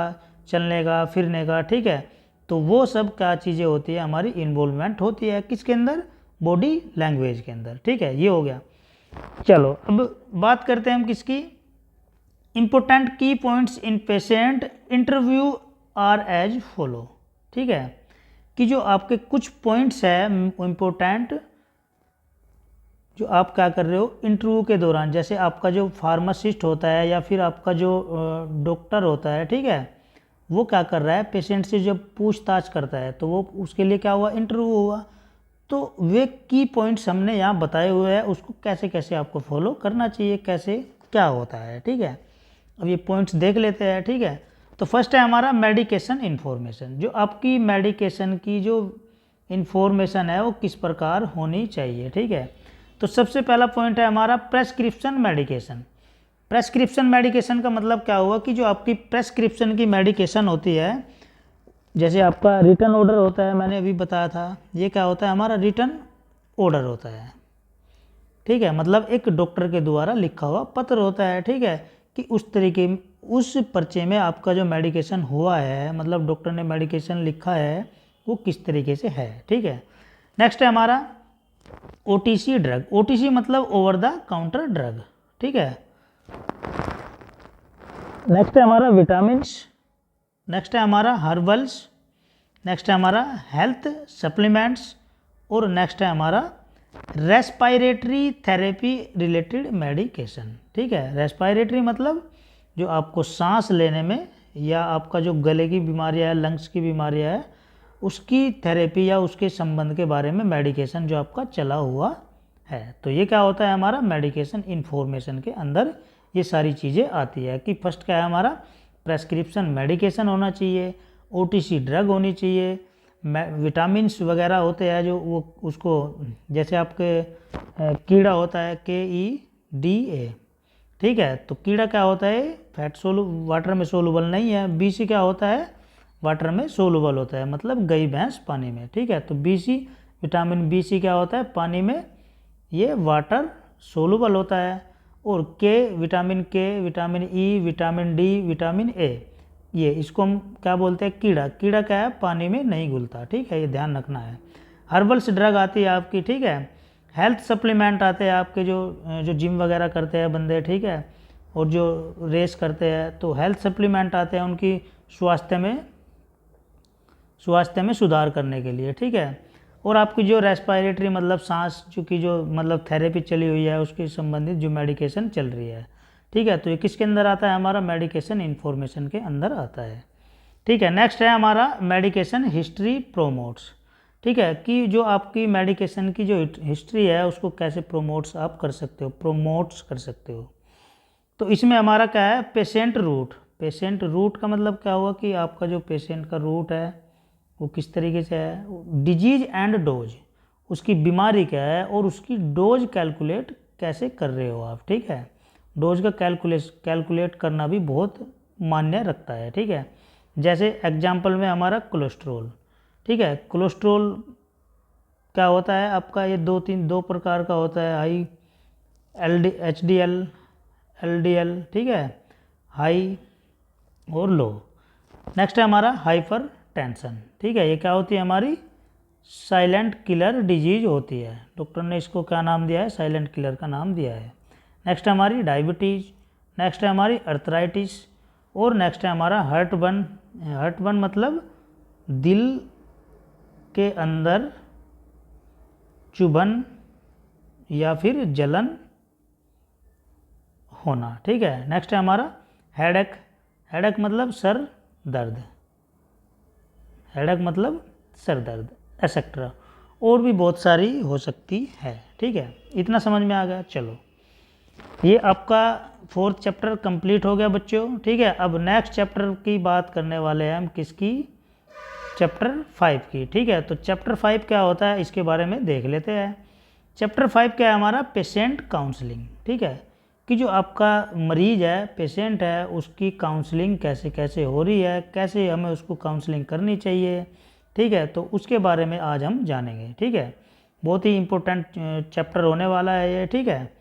चलने का, फिरने का, ठीक है, तो वो सब क्या चीज़ें होती है, हमारी इन्वॉल्वमेंट होती है किसके अंदर, बॉडी लैंग्वेज के अंदर, ठीक है, ये हो गया। चलो अब बात करते हैं हम किसकी, important key points in patient interview are as follow, ठीक है, कि जो आपके कुछ पॉइंट्स है इम्पोर्टेंट, जो आप क्या कर रहे हो इंटरव्यू के दौरान, जैसे आपका जो फार्मासिस्ट होता है या फिर आपका जो डॉक्टर होता है, ठीक है, वो क्या कर रहा है, पेशेंट से जब पूछताछ करता है तो वो उसके लिए क्या हुआ, इंटरव्यू हुआ, तो वे की पॉइंट्स हमने यहाँ बताए हुए हैं, उसको कैसे कैसे आपको फॉलो करना चाहिए, कैसे क्या होता है, ठीक है। अब ये पॉइंट्स देख लेते हैं, ठीक है। तो फर्स्ट है हमारा मेडिकेशन इन्फॉर्मेशन, जो आपकी मेडिकेशन की जो इन्फॉर्मेशन है वो किस प्रकार होनी चाहिए, ठीक है। तो सबसे पहला पॉइंट है हमारा प्रेस्क्रिप्शन मेडिकेशन। प्रेस्क्रिप्शन मेडिकेशन का मतलब क्या हुआ कि जो आपकी प्रेस्क्रिप्शन की मेडिकेशन होती है, जैसे आपका रिटर्न ऑर्डर होता है, मैंने अभी बताया था, ये क्या होता है, हमारा रिटर्न ऑर्डर होता है, ठीक है, मतलब एक डॉक्टर के द्वारा लिखा हुआ पत्र होता है, ठीक है, कि उस तरीके उस पर्चे में आपका जो मेडिकेशन हुआ है, मतलब डॉक्टर ने मेडिकेशन लिखा है वो किस तरीके से है, ठीक है। नेक्स्ट है हमारा ओटीसी ड्रग, ओटीसी मतलब ओवर द काउंटर ड्रग, ठीक है। नेक्स्ट है हमारा विटामिन्स, नेक्स्ट है हमारा हर्बल्स, नेक्स्ट है हमारा हेल्थ सप्लीमेंट्स, और नेक्स्ट है हमारा रेस्पायरेटरी थेरेपी रिलेटेड मेडिकेशन, ठीक है। रेस्पायरेटरी मतलब जो आपको सांस लेने में या आपका जो गले की बीमारियाँ है, लंग्स की बीमारियाँ है, उसकी थेरेपी या उसके संबंध के बारे में मेडिकेशन जो आपका चला हुआ है, तो ये क्या होता है, हमारा मेडिकेशन इन्फॉर्मेशन के अंदर ये सारी चीज़ें आती है, कि फर्स्ट क्या है हमारा प्रेस्क्रिप्शन मेडिकेशन होना चाहिए, ओटीसी ड्रग होनी चाहिए, विटामिन्स वगैरह होते हैं जो वो उसको, जैसे आपके कीड़ा होता है KEDA, ठीक है, तो कीड़ा क्या होता है, फैट वाटर में सोलूबल नहीं है, BC क्या होता है, वाटर में सोलूबल होता है, मतलब गई भैंस पानी में, ठीक है, तो BC विटामिन BC क्या होता है, पानी में ये वाटर सोलूबल होता है, और vitamin K, vitamin E, vitamin D, vitamin A, ये इसको हम क्या बोलते हैं, कीड़ा, कीड़ा क्या है, पानी में नहीं घुलता, ठीक है, ये ध्यान रखना है। हर्बल्स ड्रग आती है आपकी, ठीक है। हेल्थ सप्लीमेंट आते हैं आपके जो जिम वगैरह करते हैं बंदे, ठीक है, और जो रेस करते हैं, तो हेल्थ सप्लीमेंट आते हैं उनकी स्वास्थ्य में सुधार करने के लिए, ठीक है। और आपकी जो रेस्पायरेटरी मतलब सांस चूँकि जो मतलब थेरेपी चली हुई है उसके संबंधित जो मेडिकेशन चल रही है, ठीक है, तो ये किसके अंदर आता है, हमारा मेडिकेशन इन्फॉर्मेशन के अंदर आता है, ठीक है। नेक्स्ट है हमारा मेडिकेशन हिस्ट्री प्रोमोट्स, ठीक है, कि जो आपकी मेडिकेशन की जो हिस्ट्री है उसको कैसे प्रोमोट्स आप कर सकते हो, प्रोमोट्स कर सकते हो। तो इसमें हमारा क्या है, पेशेंट रूट, पेशेंट रूट का मतलब क्या हुआ कि आपका जो पेशेंट का रूट है वो किस तरीके से है, डिजीज एंड डोज, उसकी बीमारी क्या है और उसकी डोज कैलकुलेट कैसे कर रहे हो आप, ठीक है, डोज का कैलकुलेट करना भी बहुत मान्य रखता है, ठीक है। जैसे एग्जाम्पल में हमारा कोलेस्ट्रोल, ठीक है। कोलेस्ट्रोल क्या होता है आपका, ये दो प्रकार का होता है, हाई HDL LDL, ठीक है, हाई और लो। नेक्स्ट है हमारा हाइपर टेंशन, ठीक है। ये क्या होती है हमारी साइलेंट किलर डिजीज होती है, डॉक्टर ने इसको क्या नाम दिया है, साइलेंट किलर का नाम दिया है। नेक्स्ट है हमारी डायबिटीज़, नेक्स्ट है हमारी अर्थराइटिस, और नेक्स्ट है हमारा हार्टबर्न मतलब दिल के अंदर चुभन या फिर जलन होना, ठीक है। नेक्स्ट है हमारा हेडेक मतलब सर दर्द, हेडेक मतलब सर दर्द एक्सेट्रा, और भी बहुत सारी हो सकती है, ठीक है। इतना समझ में आ गया। चलो ये आपका 4th चैप्टर कंप्लीट हो गया बच्चों, ठीक है। अब नेक्स्ट चैप्टर की बात करने वाले हैं हम, किसकी, चैप्टर 5 की, ठीक है। तो चैप्टर 5 क्या होता है इसके बारे में देख लेते हैं। चैप्टर 5 क्या है हमारा, पेशेंट काउंसलिंग, ठीक है, कि जो आपका मरीज है, पेशेंट है, उसकी काउंसलिंग कैसे कैसे हो रही है, कैसे हमें उसको काउंसलिंग करनी चाहिए, ठीक है। तो उसके बारे में आज हम जानेंगे, ठीक है। बहुत ही इम्पोर्टेंट चैप्टर होने वाला है ये, ठीक है।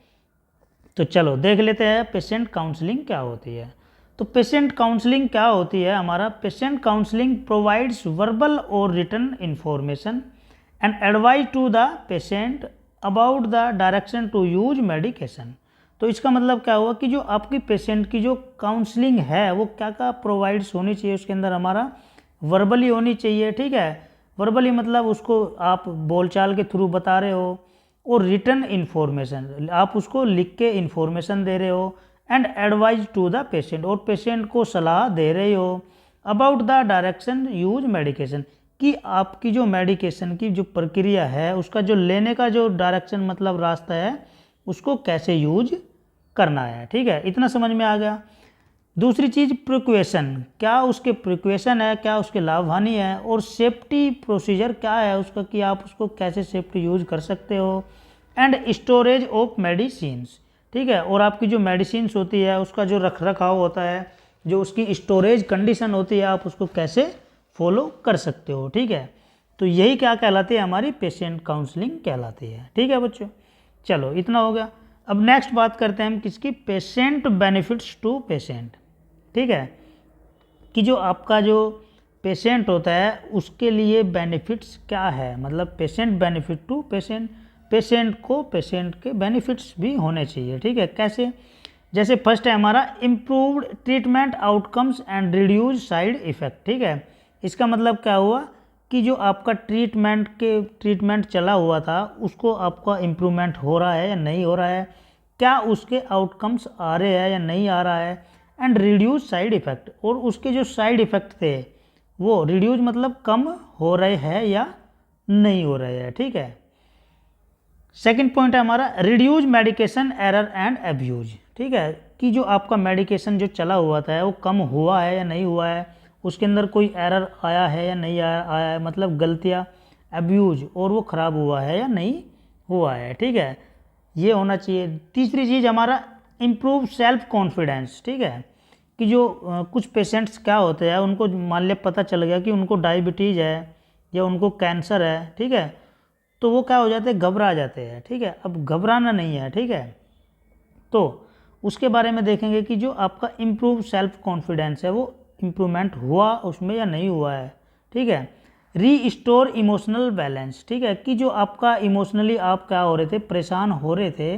तो चलो देख लेते हैं पेशेंट काउंसलिंग क्या होती है। तो पेशेंट काउंसलिंग क्या होती है हमारा, पेशेंट काउंसलिंग प्रोवाइड्स वर्बल और written information and advice to the patient about the direction to use medication. तो इसका मतलब क्या हुआ कि जो आपकी पेशेंट की जो काउंसलिंग है वो क्या क्या प्रोवाइड्स होनी चाहिए, उसके अंदर हमारा वर्बली होनी चाहिए, ठीक है। वर्बली मतलब उसको आप बोलचाल के थ्रू बता रहे हो, और रिटन इन्फॉर्मेशन आप उसको लिख के इन्फॉर्मेशन दे रहे हो, and advise to the patient, और पेशेंट को सलाह दे रहे हो about the direction use medication, कि आपकी जो मेडिकेशन की जो प्रक्रिया है उसका जो लेने का जो डायरेक्शन मतलब रास्ता है उसको कैसे यूज करना है, ठीक है। इतना समझ में आ गया। दूसरी चीज़ प्रिक्वेशन, क्या उसके प्रिक्वेशन है, क्या उसके लाभ हानि है, और सेफ्टी प्रोसीजर क्या है उसका, कि आप उसको कैसे सेफ्टी यूज कर सकते हो, एंड स्टोरेज ऑफ मेडिसिन्स, ठीक है। और आपकी जो मेडिसिन्स होती है उसका जो रख रखाव होता है, जो उसकी स्टोरेज कंडीशन होती है, आप उसको कैसे फॉलो कर सकते हो, ठीक है। तो यही क्या कहलाती है, हमारी पेशेंट काउंसलिंग कहलाती है, ठीक है बच्चों। चलो इतना हो गया। अब नेक्स्ट बात करते हैं हम किसकी, पेशेंट बेनिफिट्स टू पेशेंट, ठीक है, कि जो आपका जो पेशेंट होता है उसके लिए बेनिफिट्स क्या है, मतलब patient benefit to patient, patient को पेशेंट के बेनिफिट्स भी होने चाहिए, ठीक है। कैसे, जैसे फर्स्ट है हमारा improved treatment outcomes and reduce side effect, ठीक है। इसका मतलब क्या हुआ कि जो आपका ट्रीटमेंट चला हुआ था उसको आपका इम्प्रूवमेंट हो रहा है या नहीं हो रहा है, क्या उसके आउटकम्स आ रहे हैं या नहीं आ रहा है, एंड रिड्यूज साइड इफ़ेक्ट, और उसके जो साइड इफ़ेक्ट थे वो रिड्यूज मतलब कम हो रहे हैं या नहीं हो रहे हैं, ठीक है। सेकंड पॉइंट है हमारा reduce medication error and abuse, ठीक है, कि जो आपका मेडिकेशन जो चला हुआ था वो कम हुआ है या नहीं हुआ है, उसके अंदर कोई एरर आया है या नहीं आया है, मतलब गलतियाँ, एब्यूज, और वो ख़राब हुआ है या नहीं हुआ है, ठीक है, ये होना चाहिए। तीसरी चीज़ हमारा इम्प्रूव सेल्फ कॉन्फिडेंस, ठीक है, कि जो कुछ पेशेंट्स क्या होते हैं उनको मान लिया पता चल गया कि उनको डायबिटीज़ है या उनको कैंसर है, ठीक है, तो वो क्या हो जाते हैं, घबरा जाते हैं, ठीक है। अब घबराना नहीं है, ठीक है। तो उसके बारे में देखेंगे कि जो आपका इम्प्रूव सेल्फ कॉन्फिडेंस है वो इम्प्रूवमेंट हुआ उसमें या नहीं हुआ है, ठीक है। रीस्टोर इमोशनल बैलेंस, ठीक है, कि जो आपका इमोशनली आप क्या हो रहे थे, परेशान हो रहे थे,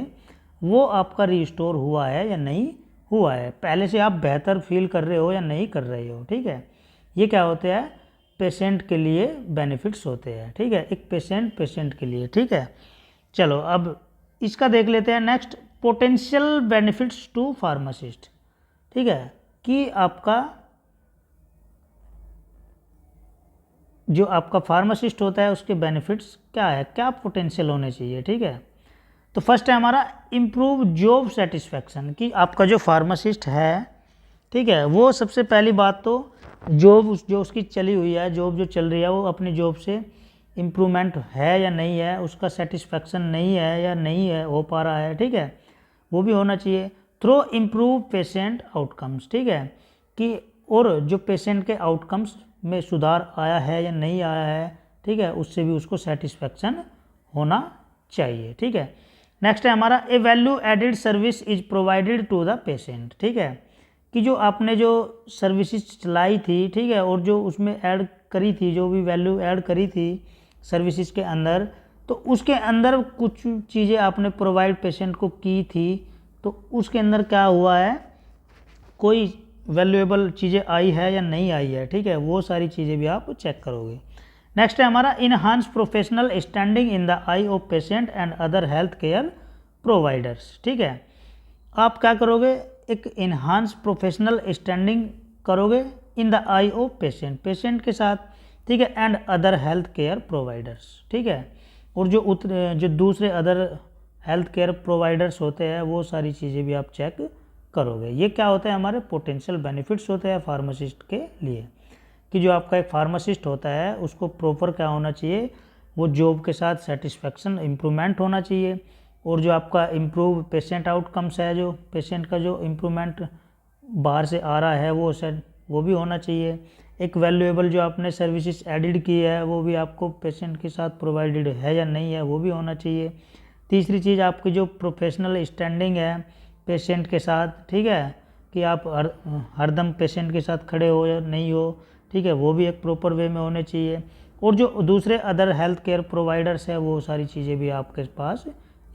वो आपका रीस्टोर हुआ है या नहीं हुआ है, पहले से आप बेहतर फील कर रहे हो या नहीं कर रहे हो, ठीक है। ये क्या होते हैं, पेशेंट के लिए बेनिफिट्स होते हैं, ठीक है, एक पेशेंट के लिए, ठीक है। चलो अब इसका देख लेते हैं next, potential benefits to pharmacist, ठीक है, कि आपका जो आपका फार्मासिस्ट होता है उसके बेनिफिट्स क्या है, क्या पोटेंशियल होने चाहिए, ठीक है। तो फर्स्ट है हमारा इम्प्रूव जॉब सेटिस्फैक्शन, कि आपका जो फार्मासिस्ट है, ठीक है, वो सबसे पहली बात तो जॉब जो उसकी चली हुई है, जॉब जो चल रही है वो अपनी जॉब से इम्प्रूवमेंट है या नहीं है, उसका सेटिस्फैक्शन नहीं है या नहीं है हो पा रहा है, ठीक है, वो भी होना चाहिए। थ्रू इम्प्रूव पेशेंट आउटकम्स, ठीक है, कि और जो पेशेंट के आउटकम्स में सुधार आया है या नहीं आया है, ठीक है, उससे भी उसको सेटिस्फेक्शन होना चाहिए, ठीक है। नेक्स्ट है हमारा a value added service is provided to the patient, ठीक है, कि जो आपने जो सर्विसेज चलाई थी, ठीक है, और जो उसमें ऐड करी थी, जो भी वैल्यू ऐड करी थी सर्विसेज के अंदर, तो उसके अंदर कुछ चीज़ें आपने प्रोवाइड पेशेंट को की थी, तो उसके अंदर क्या हुआ है, कोई वैल्यूएबल चीज़ें आई है या नहीं आई है, ठीक है, वो सारी चीज़ें भी आप चेक करोगे। नेक्स्ट है हमारा enhance professional standing in the I of patient and other health care providers, ठीक है, आप क्या करोगे, एक इनहांस प्रोफेशनल स्टैंडिंग करोगे in the I of patient, patient के साथ, ठीक है, and other health care providers, ठीक है, और जो दूसरे अदर हेल्थ केयर प्रोवाइडर्स होते हैं वो सारी चीज़ें भी आप चेक करोगे। ये क्या होता है, हमारे पोटेंशियल बेनिफिट्स होते हैं फार्मासिस्ट के लिए, कि जो आपका एक फार्मासिस्ट होता है उसको प्रॉपर क्या होना चाहिए, वो जॉब के साथ सेटिस्फेक्शन इम्प्रूवमेंट होना चाहिए, और जो आपका इम्प्रूव पेशेंट आउटकम्स है, जो पेशेंट का जो इम्प्रूवमेंट बाहर से आ रहा है वो भी होना चाहिए। एक वैल्यूएबल जो आपने सर्विसेज एडिड की है वो भी आपको पेशेंट के साथ प्रोवाइडेड है या नहीं है वो भी होना चाहिए। तीसरी चीज़ आपकी जो प्रोफेशनल स्टैंडिंग है पेशेंट के साथ, ठीक है, कि आप हरदम पेशेंट के साथ खड़े हो या नहीं हो, ठीक है, वो भी एक प्रॉपर वे में होने चाहिए, और जो दूसरे अदर हेल्थ केयर प्रोवाइडर्स है वो सारी चीज़ें भी आपके पास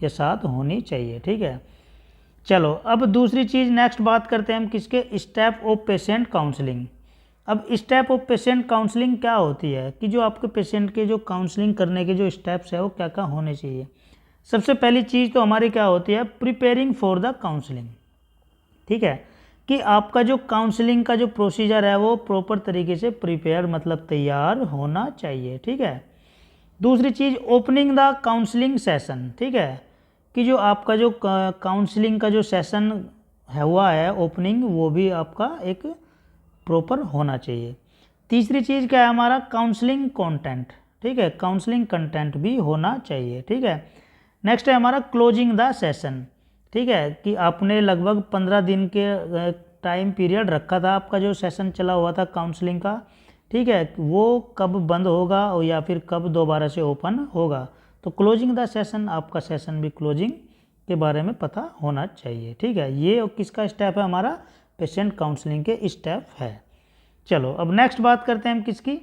ये साथ होनी चाहिए, ठीक है। चलो अब दूसरी चीज़ नेक्स्ट बात करते हैं हम किसके, स्टेप ऑफ पेशेंट काउंसलिंग। अब स्टेप ऑफ पेशेंट काउंसलिंग क्या होती है, कि जो आपके पेशेंट के जो काउंसलिंग करने के जो स्टेप्स है वो क्या क्या होने चाहिए। सबसे पहली चीज़ तो हमारी क्या होती है, प्रिपेयरिंग फॉर द काउंसलिंग, ठीक है, कि आपका जो काउंसलिंग का जो प्रोसीजर है वो प्रॉपर तरीके से प्रिपेयर मतलब तैयार होना चाहिए, ठीक है। दूसरी चीज़ ओपनिंग द काउंसलिंग सेशन, ठीक है, कि जो आपका जो काउंसलिंग का जो सेशन हुआ है ओपनिंग, वो भी आपका एक प्रॉपर होना चाहिए। तीसरी चीज़ क्या है हमारा, काउंसलिंग कंटेंट, ठीक है, काउंसलिंग कंटेंट भी होना चाहिए, ठीक है। नेक्स्ट है हमारा क्लोजिंग द सेशन, ठीक है, कि आपने लगभग 15 दिन के टाइम पीरियड रखा था, आपका जो सेशन चला हुआ था काउंसलिंग का, ठीक है, वो कब बंद होगा और या फिर कब दोबारा से ओपन होगा, तो क्लोजिंग द सेशन, आपका सेशन भी क्लोजिंग के बारे में पता होना चाहिए, ठीक है। ये किसका स्टेप है, हमारा पेशेंट काउंसलिंग के स्टेप है। चलो अब नेक्स्ट बात करते हैं हम किसकी,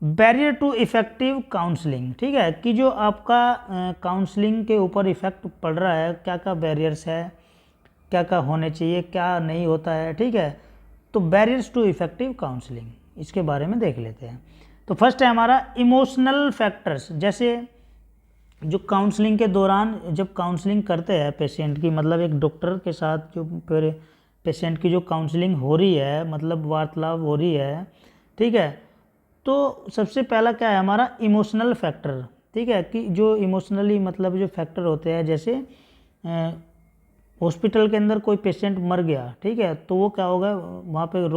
बैरियर टू इफ़ेक्टिव काउंसलिंग, ठीक है, कि जो आपका काउंसलिंग के ऊपर इफ़ेक्ट पड़ रहा है, क्या क्या बैरियर्स है, क्या क्या होने चाहिए, क्या नहीं होता है, ठीक है, तो बैरियर्स टू इफ़ेक्टिव काउंसलिंग इसके बारे में देख लेते हैं। तो फर्स्ट है हमारा इमोशनल फैक्टर्स, जैसे जो काउंसलिंग के दौरान जब काउंसलिंग करते हैं पेशेंट की, मतलब एक डॉक्टर के साथ जो पेशेंट की जो काउंसलिंग हो रही है, मतलब वार्तालाप हो रही है, ठीक है, तो सबसे पहला क्या है हमारा इमोशनल फैक्टर, ठीक है, कि जो इमोशनली मतलब जो फैक्टर होते हैं, जैसे हॉस्पिटल के अंदर कोई पेशेंट मर गया, ठीक है, तो वो क्या होगा, वहाँ पे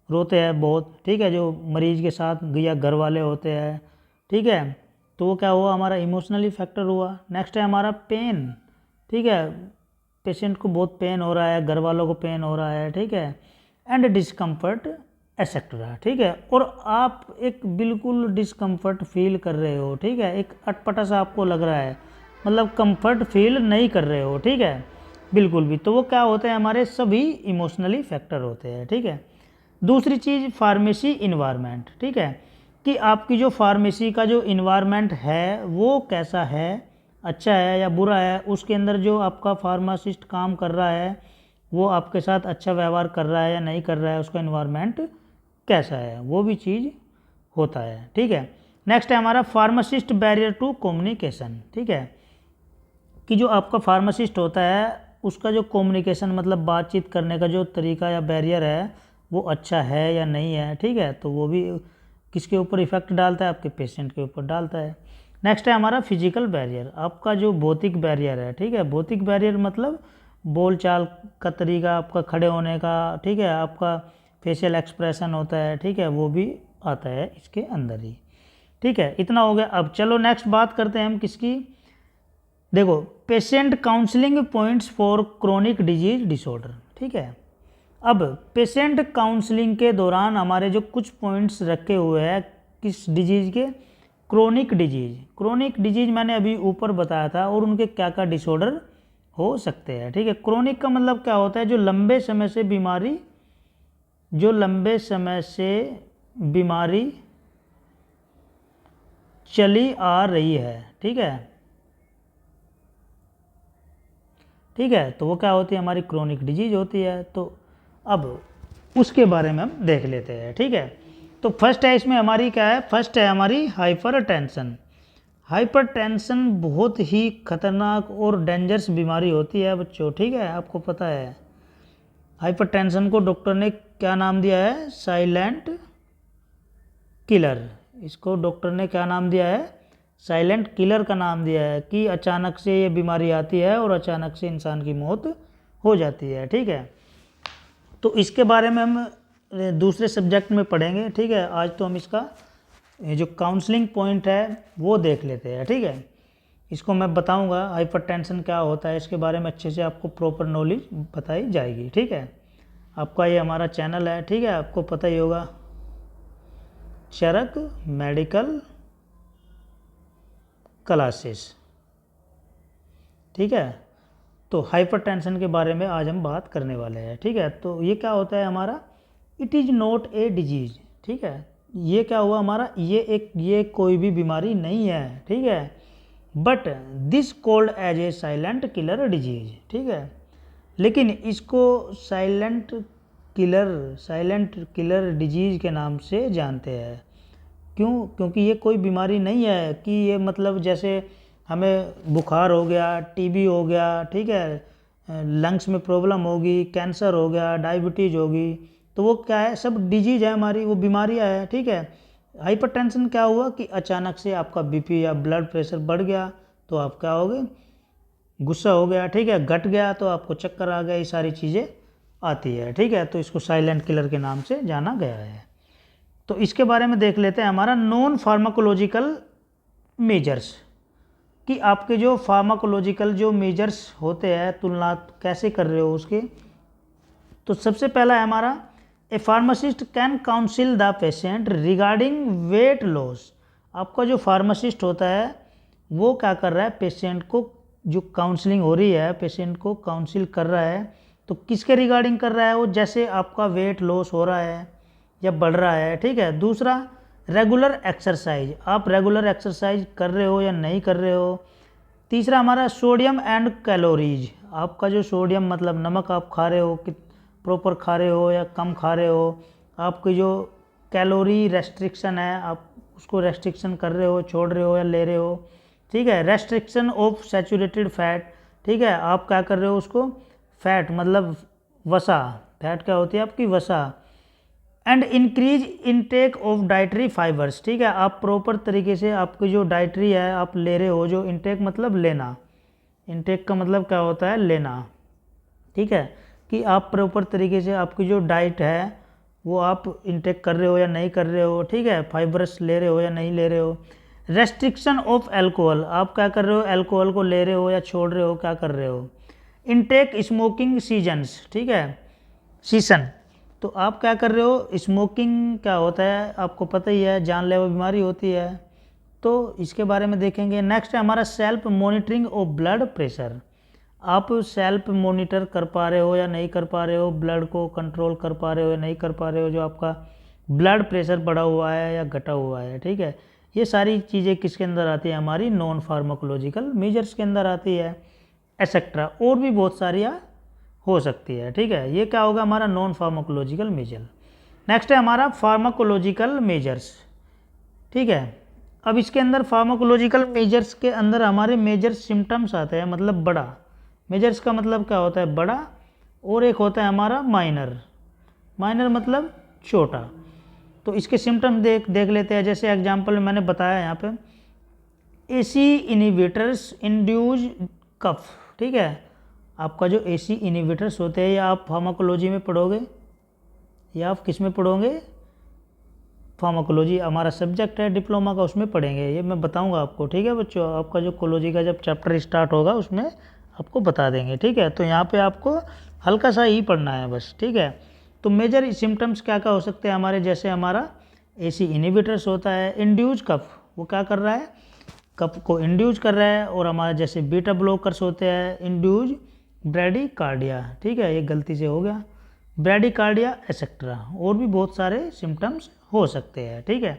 रोते हैं बहुत, ठीक है, जो मरीज के साथ या घर वाले होते हैं, ठीक है, तो वो क्या हुआ, हमारा इमोशनली फैक्टर हुआ। नेक्स्ट है हमारा पेन, ठीक है, पेशेंट को बहुत पेन हो रहा है, घर वालों को पेन हो रहा है, ठीक है, एंड डिस्कम्फर्ट एसेट्रा, ठीक है, और आप एक बिल्कुल डिस्कम्फर्ट फील कर रहे हो, ठीक है, एक अटपटा सा आपको लग रहा है, मतलब कंफर्ट फील नहीं कर रहे हो, ठीक है, बिल्कुल भी, तो वो क्या होते हैं, हमारे सभी इमोशनली फैक्टर होते हैं, ठीक है। दूसरी चीज़ फार्मेसी इन्वायरमेंट, ठीक है, कि आपकी जो फार्मेसी का जो इन्वायरमेंट है वो कैसा है, अच्छा है या बुरा है, उसके अंदर जो आपका फार्मासिस्ट काम कर रहा है वो आपके साथ अच्छा व्यवहार कर रहा है या नहीं कर रहा है, उसका इन्वायरमेंट कैसा है, वो भी चीज़ होता है, ठीक है। नेक्स्ट है हमारा फार्मासिस्ट बैरियर टू कम्युनिकेशन, ठीक है, कि जो आपका फार्मासिस्ट होता है उसका जो कम्युनिकेशन मतलब बातचीत करने का जो तरीका या बैरियर है वो अच्छा है या नहीं है, ठीक है, तो वो भी किसके ऊपर इफेक्ट डालता है, आपके पेशेंट के ऊपर डालता है। नेक्स्ट है हमारा फिजिकल बैरियर, आपका जो भौतिक बैरियर है, ठीक है, भौतिक बैरियर मतलब बोलचाल का तरीका, आपका खड़े होने का, ठीक है, आपका फेशियल एक्सप्रेशन होता है, ठीक है, वो भी आता है इसके अंदर ही, ठीक है। इतना हो गया। अब चलो नेक्स्ट बात करते हैं हम किसकी, देखो, patient counselling points for chronic disease disorder, ठीक है। अब पेशेंट काउंसलिंग के दौरान हमारे जो कुछ पॉइंट्स रखे हुए हैं किस डिजीज़ के, क्रोनिक डिजीज। क्रोनिक डिजीज मैंने अभी ऊपर बताया था, और उनके क्या क्या डिसऑर्डर हो सकते हैं, ठीक है। क्रोनिक का मतलब क्या होता है, जो लंबे समय से बीमारी चली आ रही है, ठीक है, ठीक है। तो वो क्या होती है, हमारी क्रोनिक डिजीज होती है। तो अब उसके बारे में हम देख लेते हैं, ठीक है। तो फर्स्ट है इसमें हमारी क्या है, फर्स्ट है हमारी हाइपरटेंशन। हाइपरटेंशन बहुत ही खतरनाक और डेंजरस बीमारी होती है बच्चों, ठीक है, आपको पता है। हाइपरटेंशन को डॉक्टर ने क्या नाम दिया है, साइलेंट किलर। इसको डॉक्टर ने क्या नाम दिया है, साइलेंट किलर का नाम दिया है, कि अचानक से ये बीमारी आती है और अचानक से इंसान की मौत हो जाती है, ठीक है। तो इसके बारे में हम दूसरे सब्जेक्ट में पढ़ेंगे, ठीक है। आज तो हम इसका जो काउंसलिंग पॉइंट है वो देख लेते हैं, ठीक है। इसको मैं बताऊंगा हाइपरटेंशन क्या होता है, इसके बारे में अच्छे से आपको प्रॉपर नॉलेज बताई जाएगी, ठीक है। आपका ये हमारा चैनल है, ठीक है, आपको पता ही होगा, चरक मेडिकल क्लासेस, ठीक है। तो हाइपरटेंशन के बारे में आज हम बात करने वाले हैं, ठीक है। तो ये क्या होता है हमारा, it is not a disease, ठीक है। ये क्या हुआ हमारा, ये कोई भी बीमारी नहीं है, ठीक है, but this called as a silent killer disease, ठीक है। लेकिन इसको साइलेंट किलर डिजीज के नाम से जानते हैं। क्यों, क्योंकि ये कोई बीमारी नहीं है कि ये मतलब जैसे हमें बुखार हो गया, टीबी हो गया, ठीक है, लंग्स में प्रॉब्लम होगी, कैंसर हो गया, डायबिटीज़ होगी, तो वो क्या है, सब डिजीज है हमारी, वो बीमारियां है, ठीक है। हाइपरटेंशन क्या हुआ कि अचानक से आपका बीपी या ब्लड प्रेशर बढ़ गया तो आप क्या हो गए, गुस्सा हो गया, ठीक है, घट गया तो आपको चक्कर आ गया, ये सारी चीज़ें आती है, ठीक है। तो इसको साइलेंट किलर के नाम से जाना गया है। तो इसके बारे में देख लेते हैं, हमारा नॉन फार्माकोलॉजिकल मेजर्स, कि आपके जो फार्माकोलॉजिकल जो मेजर्स होते हैं, तुलना कैसे कर रहे हो उसके। तो सबसे पहला है हमारा, a pharmacist can counsel the patient regarding weight loss. आपका जो फार्मासिस्ट होता है वो क्या कर रहा है, पेशेंट को जो काउंसलिंग हो रही है, पेशेंट को काउंसिल कर रहा है, तो किसके रिगार्डिंग कर रहा है वो, जैसे आपका वेट लॉस हो रहा है या बढ़ रहा है, ठीक है। दूसरा, रेगुलर एक्सरसाइज, आप रेगुलर एक्सरसाइज कर रहे हो या नहीं कर रहे हो। तीसरा हमारा, सोडियम एंड कैलोरीज, आपका जो सोडियम मतलब नमक आप खा रहे हो, कि प्रॉपर खा रहे हो या कम खा रहे हो। आपकी जो कैलोरी रेस्ट्रिक्शन है, आप उसको रेस्ट्रिक्शन कर रहे हो, छोड़ रहे हो या ले रहे हो, ठीक है। रेस्ट्रिक्शन ऑफ सैचुरेटेड फैट, ठीक है, आप क्या कर रहे हो उसको, फैट मतलब वसा, फैट क्या होती है आपकी, वसा। And increase intake of dietary fibres, ठीक है, आप प्रॉपर तरीके से आपकी जो डाइटरी है आप ले रहे हो, जो इनटेक मतलब लेना, इनटेक का मतलब क्या होता है, लेना, ठीक है, कि आप प्रॉपर तरीके से आपकी जो डाइट है वो आप इनटेक कर रहे हो या नहीं कर रहे हो, ठीक है, फाइबर्स ले रहे हो या नहीं ले रहे हो। रेस्ट्रिक्शन ऑफ एल्कोहल, आप क्या कर रहे हो, एल्कोहल को ले रहे हो या छोड़ रहे हो, क्या कर रहे हो। इनटेक स्मोकिंग सीजन्स, ठीक है, सीजन, तो आप क्या कर रहे हो, स्मोकिंग क्या होता है आपको पता ही है, जानलेवा बीमारी होती है, तो इसके बारे में देखेंगे। नेक्स्ट है हमारा self monitoring of blood pressure, आप सेल्फ मॉनिटर कर पा रहे हो या नहीं कर पा रहे हो, ब्लड को कंट्रोल कर पा रहे हो या नहीं कर पा रहे हो, जो आपका ब्लड प्रेशर बढ़ा हुआ है या घटा हुआ है, ठीक है। ये सारी चीज़ें किसके अंदर आती है, हमारी नॉन फार्माकोलॉजिकल मेजर्स के अंदर आती है, एक्सेट्रा, और भी बहुत सारी हो सकती है, ठीक है। ये क्या होगा हमारा नॉन फार्माकोलॉजिकल मेजर। नेक्स्ट है हमारा फार्माकोलॉजिकल मेजर्स, ठीक है। अब इसके अंदर फार्माकोलॉजिकल मेजर्स के अंदर हमारे मेजर सिम्टम्स आते हैं, मतलब बड़ा, मेजर्स का मतलब क्या होता है, बड़ा, और एक होता है हमारा माइनर, माइनर मतलब छोटा। तो इसके सिम्टम्स देख लेते हैं। जैसे एग्जांपल मैंने बताया यहाँ पे, एसी इनहिबिटर्स इंड्यूस कफ, ठीक है, आपका जो एसी इनहिबिटर्स होते हैं, या आप फार्माकोलॉजी में पढ़ोगे या आप किस में पढ़ोगे, फार्माकोलॉजी हमारा सब्जेक्ट है डिप्लोमा का, उसमें पढ़ेंगे, ये मैं बताऊंगा आपको, ठीक है बच्चों। आपका जो कोलॉजी का जब चैप्टर स्टार्ट होगा उसमें आपको बता देंगे, ठीक है। तो यहाँ पे आपको हल्का सा ही पढ़ना है बस, ठीक है। तो मेजर सिम्टम्स क्या क्या हो सकते हैं हमारे, जैसे हमारा एसी इनहिबिटर्स होता है, इंड्यूज कफ, वो क्या कर रहा है, कफ को इंड्यूज कर रहा है। और हमारे जैसे बीटा ब्लॉकर्स होते हैं, इंड्यूज ब्रैडीकार्डिया, ठीक है, ये गलती से हो गया, ब्रैडीकार्डिया एक्सेट्रा, और भी बहुत सारे सिम्टम्स हो सकते हैं, ठीक है।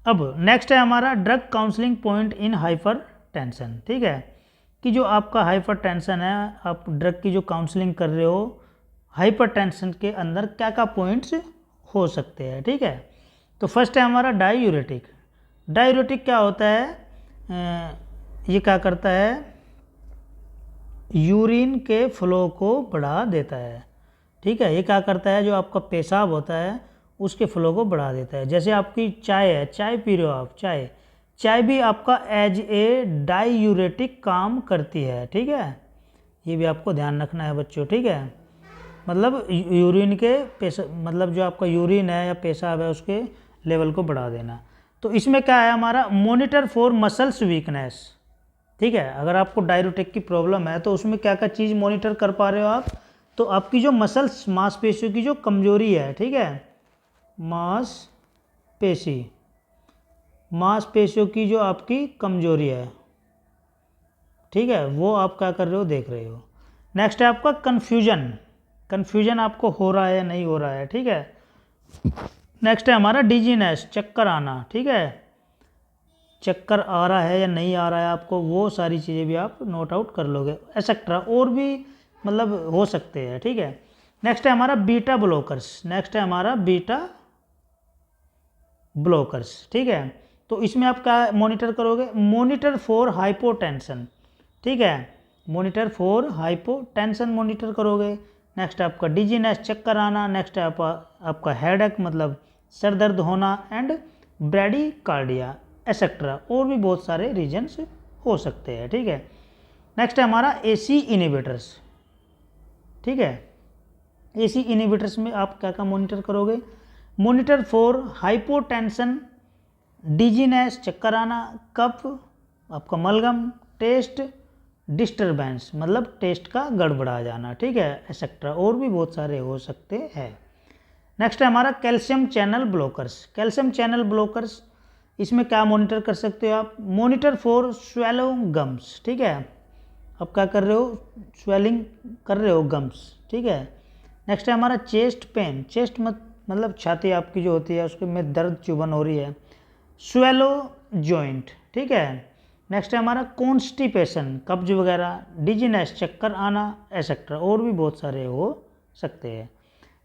अब नेक्स्ट है हमारा drug counselling point in hyper tension, ठीक है, कि जो आपका हाइपर टेंशन है, आप ड्रग की जो काउंसलिंग कर रहे हो, हाइपर टेंशन के अंदर क्या क्या पॉइंट्स हो सकते हैं, ठीक है। तो फर्स्ट है हमारा डायूरेटिक। डायूरेटिक क्या होता है, ये क्या करता है, यूरिन के फ्लो को बढ़ा देता है, ठीक है। ये क्या करता है, जो आपका पेशाब होता है उसके फ्लो को बढ़ा देता है। जैसे आपकी चाय है, चाय पी रहे हो आप, चाय भी आपका एज ए डायूरेटिक काम करती है, ठीक है। ये भी आपको ध्यान रखना है बच्चों, ठीक है। मतलब यूरिन के मतलब जो आपका यूरिन है या पेशाब है उसके लेवल को बढ़ा देना। तो इसमें क्या है हमारा, मॉनिटर फॉर मसल्स वीकनेस, ठीक है। अगर आपको डायूरेटिक की प्रॉब्लम है तो उसमें क्या क्या चीज़ मॉनिटर कर पा रहे हो आप, तो आपकी जो मसल्स, मांसपेशियों की जो कमजोरी है, ठीक है, मांसपेशियों की जो आपकी कमजोरी है, ठीक है, वो आप क्या कर रहे हो, देख रहे हो। नेक्स्ट है आपका कन्फ्यूजन आपको हो रहा है या नहीं हो रहा है, ठीक है। नेक्स्ट है हमारा डिजीनेस, चक्कर आना, ठीक है, चक्कर आ रहा है या नहीं आ रहा है आपको, वो सारी चीज़ें भी आप नोट आउट कर लोगे, एक्सेट्रा, और भी मतलब हो सकते हैं, ठीक है। नेक्स्ट है हमारा बीटा ब्लॉकर्स, ठीक है। तो इसमें आप क्या मॉनिटर करोगे, मॉनिटर फॉर हाइपोटेंशन, ठीक है, मॉनिटर फॉर हाइपोटेंशन मॉनिटर करोगे। नेक्स्ट आपका डिजीनेस, चक्कर आना। नेक्स्ट है आपका हेडेक, मतलब सर दर्द होना, एंड ब्रैडीकार्डिया एक्सेट्रा, और भी बहुत सारे रीजन्स हो सकते हैं, ठीक है। नेक्स्ट है हमारा एसी इनहिबिटर्स, ठीक है। एसी इनहिबिटर्स में आप क्या क्या मॉनिटर करोगे, मॉनिटर फॉर हाइपोटेंशन, डिजीनेस, चक्कर आना, कफ, आपका मलगम, टेस्ट डिस्टरबेंस, मतलब टेस्ट का गड़बड़ा जाना, ठीक है, एक्सेट्रा, और भी बहुत सारे हो सकते हैं। नेक्स्ट है हमारा कैल्शियम चैनल ब्लॉकर्स। इसमें क्या मॉनिटर कर सकते हो आप, मॉनिटर फॉर स्वेलो गम्स, ठीक है, आप क्या कर रहे हो, स्वेलिंग कर रहे हो गम्स, ठीक है। नेक्स्ट है हमारा चेस्ट पेन, मतलब छाती आपकी जो होती है उसके में दर्द, चुभन हो रही है, स्वेलो जॉइंट, ठीक है। नेक्स्ट है हमारा कॉन्स्टिपेशन, कब्ज वगैरह, डिजीनेस, चक्कर आना, एक्सेट्रा, और भी बहुत सारे हो सकते हैं।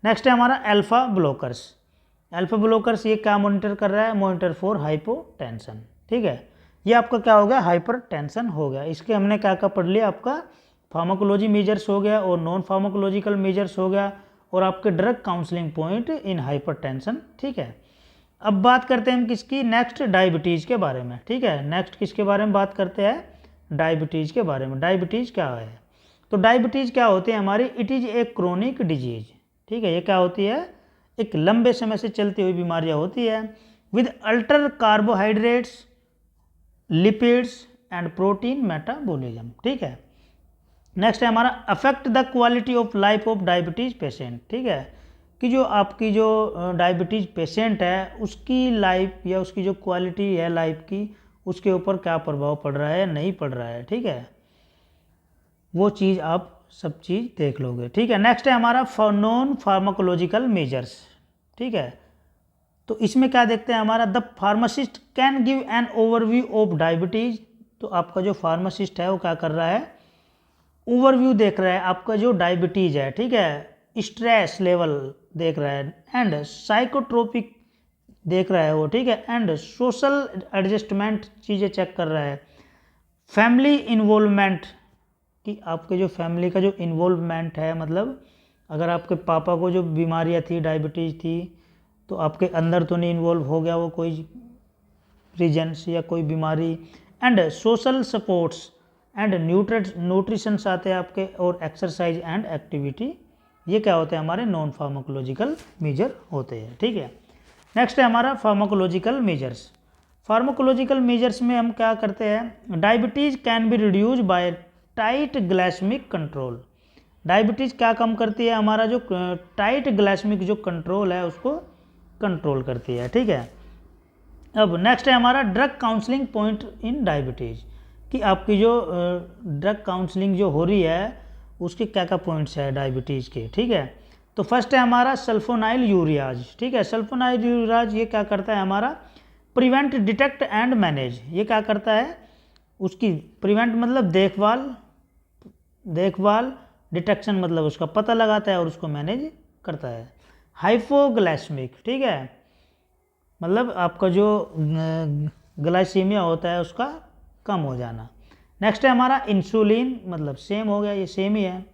नेक्स्ट है हमारा अल्फा ब्लॉकर्स, ये क्या मॉनिटर कर रहा है, मॉनिटर फॉर हाइपोटेंशन, ठीक है। ये आपका क्या हो गया, हाइपर टेंशन हो गया। इसके हमने क्या क्या पढ़ लिया, आपका फार्माकोलॉजी मेजर्स हो गया और नॉन फार्माकोलॉजिकल मेजर्स हो गया, और आपके drug counselling point in hyper tension, ठीक है। अब बात करते हैं हम किसकी, नेक्स्ट डायबिटीज़ के बारे में, ठीक है। नेक्स्ट किसके बारे में बात करते हैं, डायबिटीज़ के बारे में। डायबिटीज़ क्या है, तो डायबिटीज़ क्या होती है हमारी, it is a chronic disease, ठीक है। ये क्या होती है, एक लंबे समय से चलती हुई बीमारियां होती है, with alter carbohydrates, lipids and protein metabolism, ठीक है। नेक्स्ट है हमारा affect the quality of life of diabetes patient, ठीक है, कि जो आपकी जो डायबिटीज़ पेशेंट है उसकी लाइफ या उसकी जो क्वालिटी है लाइफ की, उसके ऊपर क्या प्रभाव पड़ रहा है, नहीं पड़ रहा है, ठीक है, वो चीज़ आप सब चीज़ देख लोगे, ठीक है। नेक्स्ट है हमारा नॉन फार्माकोलॉजिकल मेजर्स, ठीक है। तो इसमें क्या देखते हैं हमारा, the pharmacist can give an overview of diabetes. तो आपका जो फार्मासिस्ट है वो क्या कर रहा है, ओवरव्यू देख रहा है आपका जो डायबिटीज़ है, ठीक है, स्ट्रेस लेवल देख रहा है, एंड साइकोट्रोपिक देख रहा है वो, ठीक है, एंड सोशल एडजस्टमेंट चीज़ें चेक कर रहा है, फैमिली इन्वॉल्वमेंट, कि आपके जो फैमिली का जो इन्वॉल्वमेंट है, मतलब अगर आपके पापा को जो बीमारियां थी, डायबिटीज़ थी, तो आपके अंदर तो नहीं इन्वॉल्व हो गया वो कोई रीजन्स या कोई बीमारी, and social supports and nutritions आते हैं आपके, और एक्सरसाइज एंड एक्टिविटी, ये क्या होते हैं हमारे नॉन फार्माकोलॉजिकल मेजर होते हैं, ठीक है। नेक्स्ट है हमारा फार्माकोलॉजिकल मेजर्स। फार्माकोलॉजिकल मेजर्स में हम क्या करते हैं, diabetes can be reduce by tight glycaemic control. Diabetes क्या कम करती है, हमारा जो टाइट ग्लाइसेमिक जो कंट्रोल है उसको कंट्रोल करती है, ठीक है। अब नेक्स्ट है हमारा drug counselling point in diabetes, कि आपकी जो ड्रग काउंसलिंग जो हो रही है उसके क्या क्या पॉइंट्स है डायबिटीज़ के, ठीक है। तो फर्स्ट है हमारा सल्फोनाइल यूरियाज, ठीक है। सल्फोनाइल यूरियाज ये क्या करता है, हमारा प्रिवेंट, डिटेक्ट एंड मैनेज। ये क्या करता है, उसकी प्रिवेंट मतलब देखभाल, डिटेक्शन मतलब उसका पता लगाता है और उसको मैनेज करता है। हाइपोग्लाइसेमिक, ठीक है, मतलब आपका जो ग्लाइसीमिया होता है उसका कम हो जाना। नेक्स्ट है हमारा इंसुलिन, मतलब सेम हो गया, ये सेम ही है।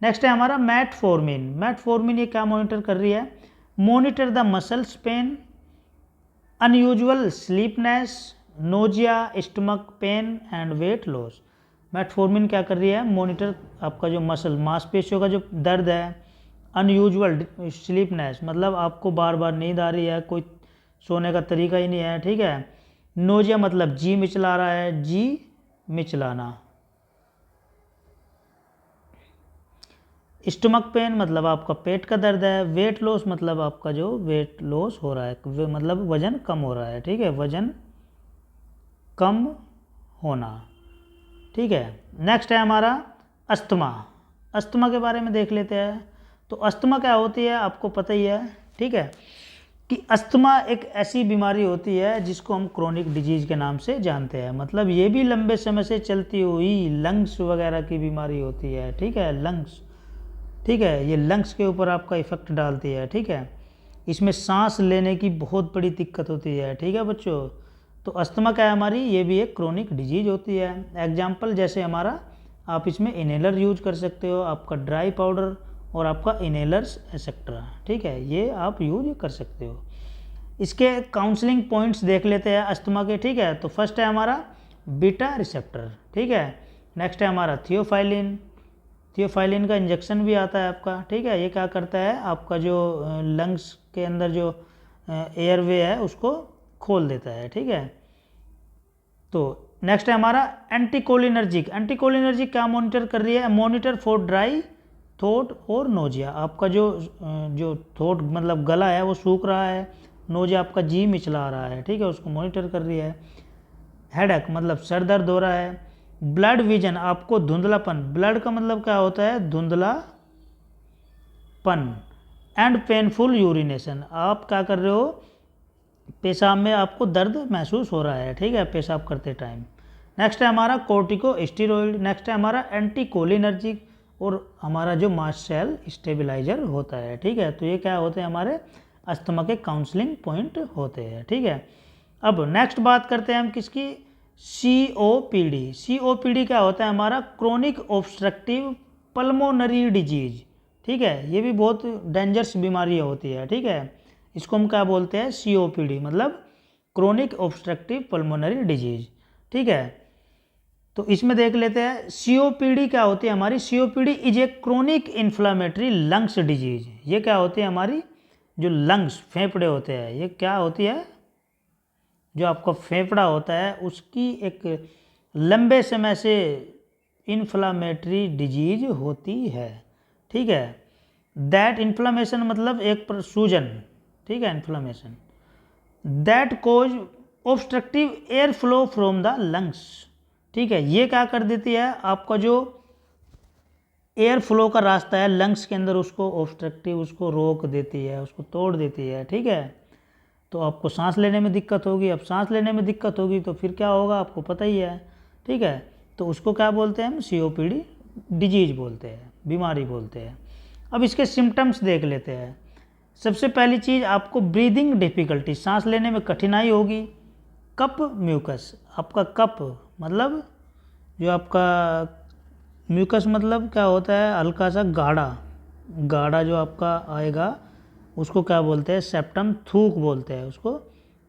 नेक्स्ट है हमारा मेटफॉर्मिन। मेटफॉर्मिन ये क्या मॉनिटर कर रही है, monitor the muscles pain, unusual sleepiness, nausea, stomach pain and weight loss. Metformin क्या कर रही है, मॉनिटर आपका जो मसल मांसपेशियों का जो दर्द है, अनयूजुअल स्लीपनेस मतलब आपको बार बार नींद आ रही है, कोई सोने का तरीका ही नहीं है, ठीक है। नोजिया मतलब जी मिचला रहा है, जी मिचलाना। स्टमक पेन मतलब आपका पेट का दर्द है। वेट लॉस मतलब आपका जो वेट लॉस हो रहा है, मतलब वजन कम हो रहा है, ठीक है, वजन कम होना, ठीक है। नेक्स्ट है हमारा अस्थमा। अस्थमा के बारे में देख लेते हैं। तो अस्थमा क्या होती है आपको पता ही है, ठीक है, कि अस्थमा एक ऐसी बीमारी होती है जिसको हम क्रोनिक डिजीज़ के नाम से जानते हैं। मतलब ये भी लंबे समय से चलती हुई लंग्स वगैरह की बीमारी होती है, ठीक है, लंग्स, ठीक है, ये लंग्स के ऊपर आपका इफेक्ट डालती है, ठीक है। इसमें सांस लेने की बहुत बड़ी दिक्कत होती है, ठीक है बच्चों। तो अस्थमा क्या है हमारी, ये भी एक क्रोनिक डिजीज होती है। एग्जाम्पल जैसे हमारा, आप इसमें इनहेलर यूज कर सकते हो, आपका ड्राई पाउडर और आपका इनहेलर्स एक्सेट्रा, ठीक है, ये आप यूज कर सकते हो। इसके काउंसलिंग पॉइंट्स देख लेते हैं अस्थमा के, ठीक है। तो फर्स्ट है हमारा बीटा रिसेप्टर, ठीक है। नेक्स्ट है हमारा थियोफाइलिन। थियोफाइलिन का इंजेक्शन भी आता है आपका, ठीक है। ये क्या करता है, आपका जो लंग्स के अंदर जो एयरवे है उसको खोल देता है, ठीक है। तो नेक्स्ट है हमारा एंटीकोलिनर्जिक। एंटीकोलिनर्जिक क्या मॉनिटर कर रही है, मॉनिटर फॉर ड्राई थ्रोट और नोजिया। आपका जो थ्रोट मतलब गला है वो सूख रहा है, नोजिया आपका जी मिचला रहा है, ठीक है, उसको मॉनिटर कर रही है। हेडेक मतलब सर दर्द हो रहा है। ब्लड विजन आपको धुंधलापन, ब्लड का मतलब क्या होता है, धुंधलापन। एंड पेनफुल यूरिनेशन, आप क्या कर रहे हो, पेशाब में आपको दर्द महसूस हो रहा है, ठीक है, पेशाब करते टाइम। नेक्स्ट है हमारा कोर्टिकोस्टेरॉइड। नेक्स्ट है हमारा एंटीकोलिनर्जिक, और हमारा जो मास्ट सेल स्टेबलाइजर होता है, ठीक है। तो ये क्या होते हैं, हमारे अस्थमा के काउंसलिंग पॉइंट होते हैं, ठीक है। अब नेक्स्ट बात करते हैं हम किसकी, COPD। COPD क्या होता है, हमारा क्रोनिक ऑब्स्ट्रक्टिव पल्मोनरी डिजीज, ठीक है। ये भी बहुत डेंजरस बीमारी होती है, ठीक है। इसको हम क्या बोलते हैं, COPD मतलब क्रोनिक ऑब्स्ट्रक्टिव पल्मोनरी डिजीज, ठीक है। तो इसमें देख लेते हैं COPD क्या होती है हमारी। COPD is a chronic inflammatory lungs disease. ये क्या होती है, हमारी जो लंग्स फेफड़े होते हैं, ये क्या होती है, जो आपका फेफड़ा होता है उसकी एक लंबे समय से इन्फ्लामेटरी डिजीज होती है, ठीक है। दैट इन्फ्लामेशन मतलब एक सूजन, ठीक है, inflammation that cause obstructive air flow from the lungs, ठीक है। ये क्या कर देती है, आपका जो एयर फ्लो का रास्ता है लंग्स के अंदर उसको ऑब्स्ट्रक्टिव, उसको रोक देती है, उसको तोड़ देती है, ठीक है। तो आपको सांस लेने में दिक्कत होगी। अब सांस लेने में दिक्कत होगी तो फिर क्या होगा, आपको पता ही है, ठीक है। तो उसको क्या बोलते हैं हम, COPD डिजीज बोलते हैं, बीमारी बोलते हैं। अब इसके सिम्टम्स देख लेते हैं। सबसे पहली चीज़, आपको ब्रीदिंग डिफ़िकल्टी, सांस लेने में कठिनाई होगी। कप म्यूकस, आपका कप मतलब जो आपका म्यूकस मतलब क्या होता है, हल्का सा गाढ़ा जो आपका आएगा उसको क्या बोलते हैं, सेप्टम, थूक बोलते हैं उसको।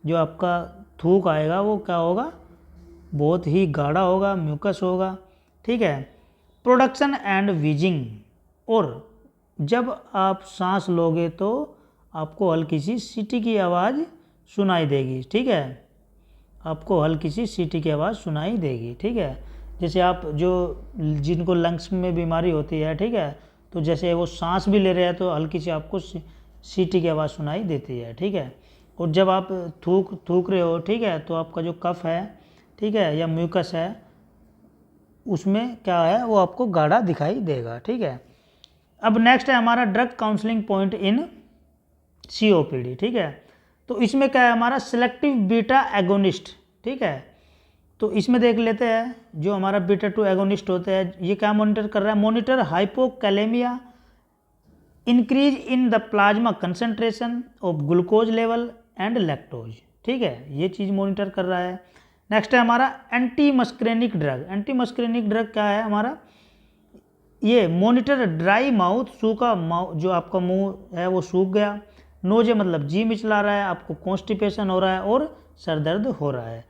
जो आपका थूक आएगा वो क्या होगा, बहुत ही गाढ़ा होगा, म्यूकस होगा, ठीक है। प्रोडक्शन एंड वीजिंग, और जब आप सांस लोगे तो आपको हल्की सी सीटी की आवाज़ सुनाई देगी, ठीक है, आपको हल्की सी सीटी की आवाज़ सुनाई देगी, ठीक है। जैसे आप जो जिनको लंग्स में बीमारी होती है, ठीक है, तो जैसे वो सांस भी ले रहे हैं तो हल्की सी आपको सीटी की आवाज़ सुनाई देती है, ठीक है। और जब आप थूक रहे हो, ठीक है, तो आपका जो कफ है, ठीक है, या म्यूकस है, उसमें क्या है वो आपको गाढ़ा दिखाई देगा, ठीक है। अब नेक्स्ट है हमारा drug counselling point in COPD, ठीक है। तो इसमें क्या है हमारा सिलेक्टिव बीटा एगोनिस्ट, ठीक है। तो इसमें देख लेते हैं जो हमारा बीटा 2 एगोनिस्ट होते हैं, ये क्या मॉनिटर कर रहा है, monitor hypokalemia, increase in the plasma concentration of glucose level and lactose, ठीक है, ये चीज़ मॉनिटर कर रहा है। नेक्स्ट है हमारा anti muscarinic drug. Anti muscarinic drug क्या है हमारा, ये मॉनिटर ड्राई माउथ, सूखा माउथ, जो आपका मुंह है वो सूख गया, नोजे मतलब जी मिचला रहा है, आपको कॉन्स्टिपेशन हो रहा है और सर दर्द हो रहा है,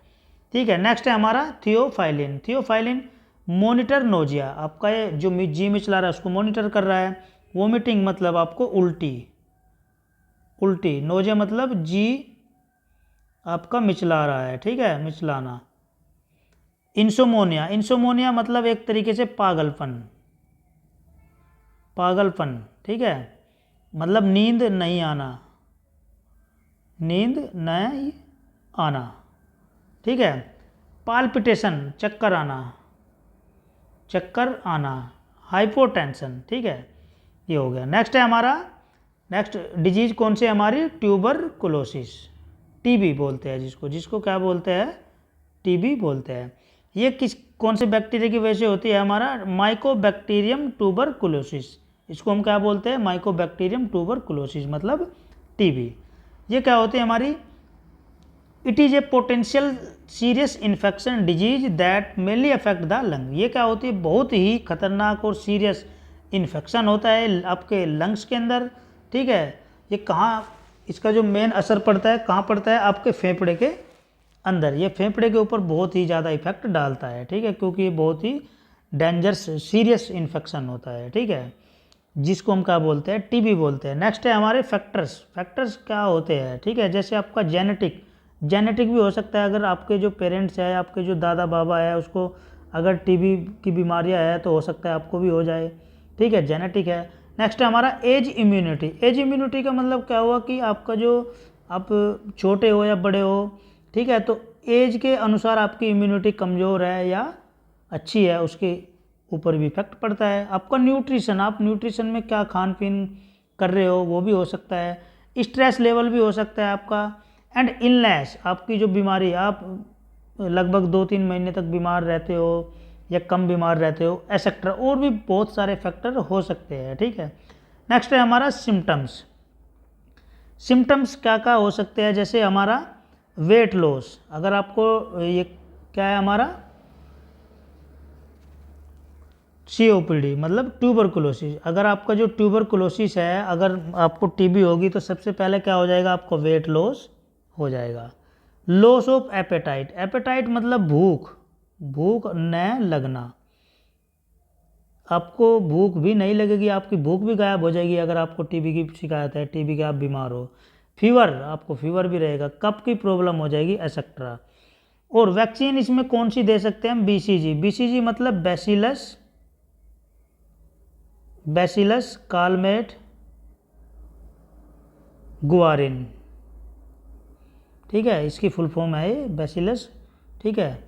ठीक है। नेक्स्ट है हमारा थियोफाइलिन। थियोफाइलिन मॉनिटर नोजिया, आपका ये जो जी मिचला रहा है उसको मॉनिटर कर रहा है। वोमिटिंग मतलब आपको उल्टी, उल्टी, नोजिया मतलब जी आपका मिचला रहा है, ठीक है, मिचलाना। इंसोमोनिया, इंसोमोनिया मतलब एक तरीके से पागलपन, पागलपन, ठीक है, मतलब नींद नहीं आना, नींद नहीं आना, ठीक है। पाल्पिटेशन चक्कर आना, चक्कर आना, हाइपोटेंशन, ठीक है, ये हो गया। नेक्स्ट है हमारा, नेक्स्ट डिजीज कौन सी हमारी, ट्यूबरकुलोसिस, टीबी बोलते हैं जिसको, जिसको क्या बोलते हैं, टीबी बोलते हैं। ये किस कौन से बैक्टीरिया की वजह से होती है हमारा, माइकोबैक्टीरियम ट्यूबरकुलोसिस, इसको हम क्या बोलते हैं, माइकोबैक्टीरियम ट्यूबरकुलोसिस मतलब टीबी। ये क्या होती है हमारी, it is a potential serious infection disease that mainly affect the lung. ये क्या होती है, बहुत ही खतरनाक और सीरियस इन्फेक्शन होता है आपके लंग्स के अंदर, ठीक है। ये कहाँ, इसका जो मेन असर पड़ता है कहाँ पड़ता है, आपके फेफड़े के अंदर, ये फेफड़े के ऊपर बहुत ही ज़्यादा इफेक्ट डालता है, ठीक है, क्योंकि ये बहुत ही डेंजरस सीरियस इन्फेक्शन होता है, ठीक है, जिसको हम क्या बोलते हैं, टीबी बोलते हैं। नेक्स्ट है हमारे फैक्टर्स। फैक्टर्स क्या होते हैं, ठीक है, जैसे आपका जेनेटिक, जेनेटिक भी हो सकता है, अगर आपके जो पेरेंट्स है, आपके जो दादा बाबा है, उसको अगर टीबी की बीमारियां है तो हो सकता है आपको भी हो जाए, ठीक है, जेनेटिक है। नेक्स्ट है हमारा एज इम्यूनिटी। एज इम्यूनिटी का मतलब क्या हुआ कि आपका जो, आप छोटे हो या बड़े हो, ठीक है, तो एज के अनुसार आपकी इम्यूनिटी कमज़ोर है या अच्छी है, उसके ऊपर भी इफेक्ट पड़ता है। आपका न्यूट्रिशन, आप न्यूट्रिशन में क्या खान पीन कर रहे हो वो भी हो सकता है। स्ट्रेस लेवल भी हो सकता है आपका। एंड इलनेस, आपकी जो बीमारी, आप लगभग 2-3 महीने तक बीमार रहते हो या कम बीमार रहते हो, एक्सेट्रा, और भी बहुत सारे फैक्टर हो सकते हैं, ठीक है। नेक्स्ट है हमारा सिम्टम्स। सिम्टम्स क्या क्या हो सकते हैं, जैसे हमारा वेट लॉस, अगर आपको ये क्या है हमारा, COPD मतलब ट्यूबरकुलोसिस, अगर आपका जो ट्यूबरकुलोसिस है, अगर आपको टीबी होगी तो सबसे पहले क्या हो जाएगा, आपको वेट लॉस हो जाएगा। लॉस ऑफ एपेटाइट, एपेटाइट मतलब भूख, भूख न लगना, आपको भूख भी नहीं लगेगी, आपकी भूख भी गायब हो जाएगी अगर आपको टीबी की शिकायत है, टीबी के आप बीमार हो। फीवर, आपको फीवर भी रहेगा, कफ की प्रॉब्लम हो जाएगी, एक्सेट्रा। और वैक्सीन इसमें कौन सी दे सकते हैं हम, BCG। BCG मतलब बैसिलस, बैसिलस कालमेट गुआरिन, ठीक है, इसकी फुल फॉर्म है ये बैसिलस, ठीक है।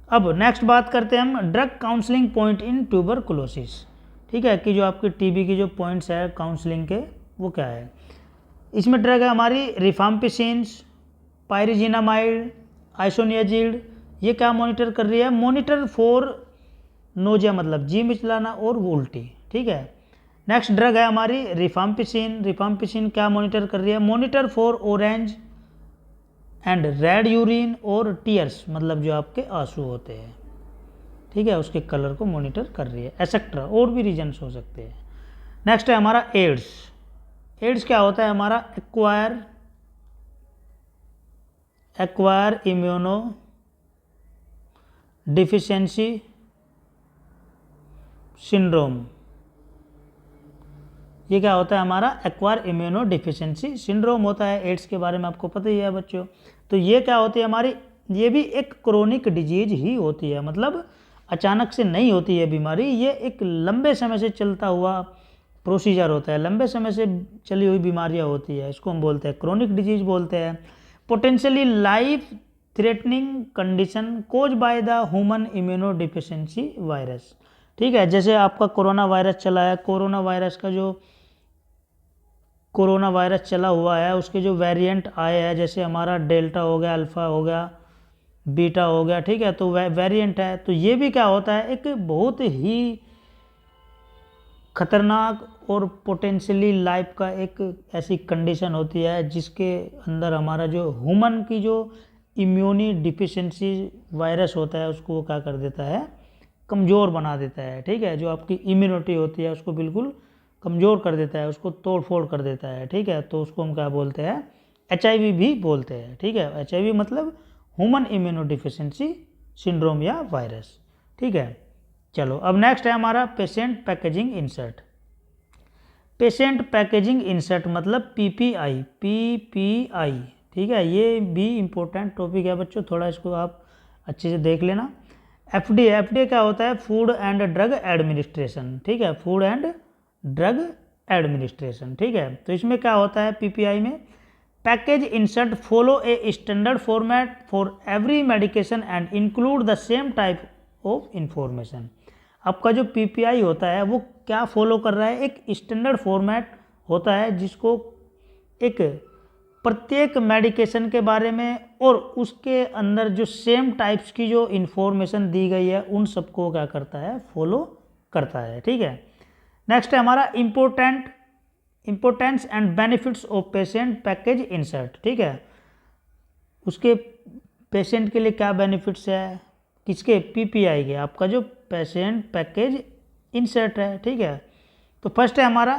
अब नेक्स्ट बात करते हैं हम drug counselling point in tuberculosis, ठीक है, कि जो आपकी टीबी की जो पॉइंट्स है काउंसलिंग के वो क्या है। इसमें ड्रग है हमारी रिफाम्पिसिन, पायरिजिनामाइड, आइसोनियाजिड। ये क्या मॉनिटर कर रही है, मॉनिटर फॉर नोजिया मतलब जी मिचलाना और उल्टी, ठीक है। नेक्स्ट ड्रग है हमारी रिफाम्पिसिन। रिफाम्पिसिन क्या मॉनिटर कर रही है, monitor for orange and red urine और टीयर्स मतलब जो आपके आंसू होते हैं, ठीक है, उसके कलर को मॉनिटर कर रही है, एक्सेट्रा, और भी रीजन्स हो सकते हैं। नेक्स्ट है हमारा एड्स। एड्स क्या होता है हमारा, एक्वायर इम्यूनो डिफिशिएंसी सिंड्रोम, ये क्या होता है हमारा एक्वायर इम्यूनो डिफिशिएंसी सिंड्रोम होता है। एड्स के बारे में आपको पता ही है बच्चों। तो ये क्या होती है हमारी, ये भी एक क्रोनिक डिजीज ही होती है, मतलब अचानक से नहीं होती है बीमारी, ये एक लंबे समय से चलता हुआ प्रोसीजर होता है, लंबे समय से चली हुई बीमारियां होती है, इसको हम बोलते हैं क्रोनिक डिजीज बोलते हैं। Potentially life threatening condition cause by the human immunodeficiency virus. ठीक है, जैसे आपका कोरोना वायरस चला है, कोरोना वायरस का जो कोरोना वायरस चला हुआ है उसके जो वेरिएंट आए हैं, जैसे हमारा डेल्टा हो गया, अल्फ़ा हो गया, बीटा हो गया, ठीक है, तो वेरिएंट है। तो ये भी क्या होता है, एक बहुत ही खतरनाक और पोटेंशियली लाइफ का एक ऐसी कंडीशन होती है जिसके अंदर हमारा जो ह्यूमन की जो इम्यूनी डिफिशिएंसी वायरस होता है उसको वो क्या कर देता है, कमज़ोर बना देता है। ठीक है, जो आपकी इम्यूनिटी होती है उसको बिल्कुल कमज़ोर कर देता है, उसको तोड़ फोड़ कर देता है। ठीक है, तो उसको हम क्या बोलते हैं, HIV भी बोलते हैं। ठीक है, HIV मतलब ह्यूमन इम्यूनो डिफिशिएंसी सिंड्रोम या वायरस। ठीक है, चलो अब नेक्स्ट है हमारा patient packaging insert. Patient packaging insert मतलब PPI, PPI। ठीक है, ये भी इम्पोर्टेंट टॉपिक है बच्चों, थोड़ा इसको आप अच्छे से देख लेना। FDA क्या होता है, फूड एंड ड्रग एडमिनिस्ट्रेशन। ठीक है, फूड एंड ड्रग एडमिनिस्ट्रेशन। ठीक है, तो इसमें क्या होता है PPI में, package insert follow a standard format for every medication and include the same type of information. आपका जो PPI होता है वो क्या फॉलो कर रहा है, एक स्टैंडर्ड फॉर्मेट होता है जिसको एक प्रत्येक मेडिकेशन के बारे में और उसके अंदर जो सेम टाइप्स की जो इन्फॉर्मेशन दी गई है उन सबको क्या करता है, फॉलो करता है। ठीक है, नेक्स्ट है हमारा importance and benefits of patient package insert. ठीक है, उसके पेशेंट के लिए क्या बेनिफिट्स है, किसके, PPI के, आपका जो पेशेंट पैकेज इंसर्ट है। ठीक है, तो फर्स्ट है हमारा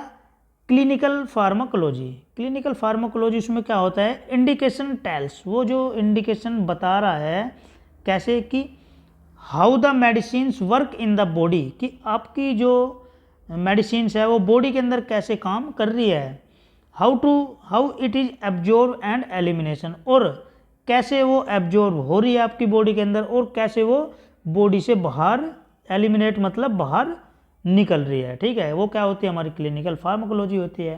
क्लिनिकल फार्माकोलॉजी। क्लिनिकल फार्माकोलॉजी उसमें क्या होता है, इंडिकेशन टेल्स, वो जो इंडिकेशन बता रहा है कैसे कि how the medicines work in the body, कि आपकी जो मेडिसिन्स है वो बॉडी के अंदर कैसे काम कर रही है, how it is absorb and elimination, और कैसे वो एब्जॉर्ब हो रही है आपकी बॉडी के अंदर और कैसे वो बॉडी से बाहर एलिमिनेट मतलब बाहर निकल रही है। ठीक है, वो क्या होती है, हमारी क्लिनिकल फार्माकोलॉजी होती है।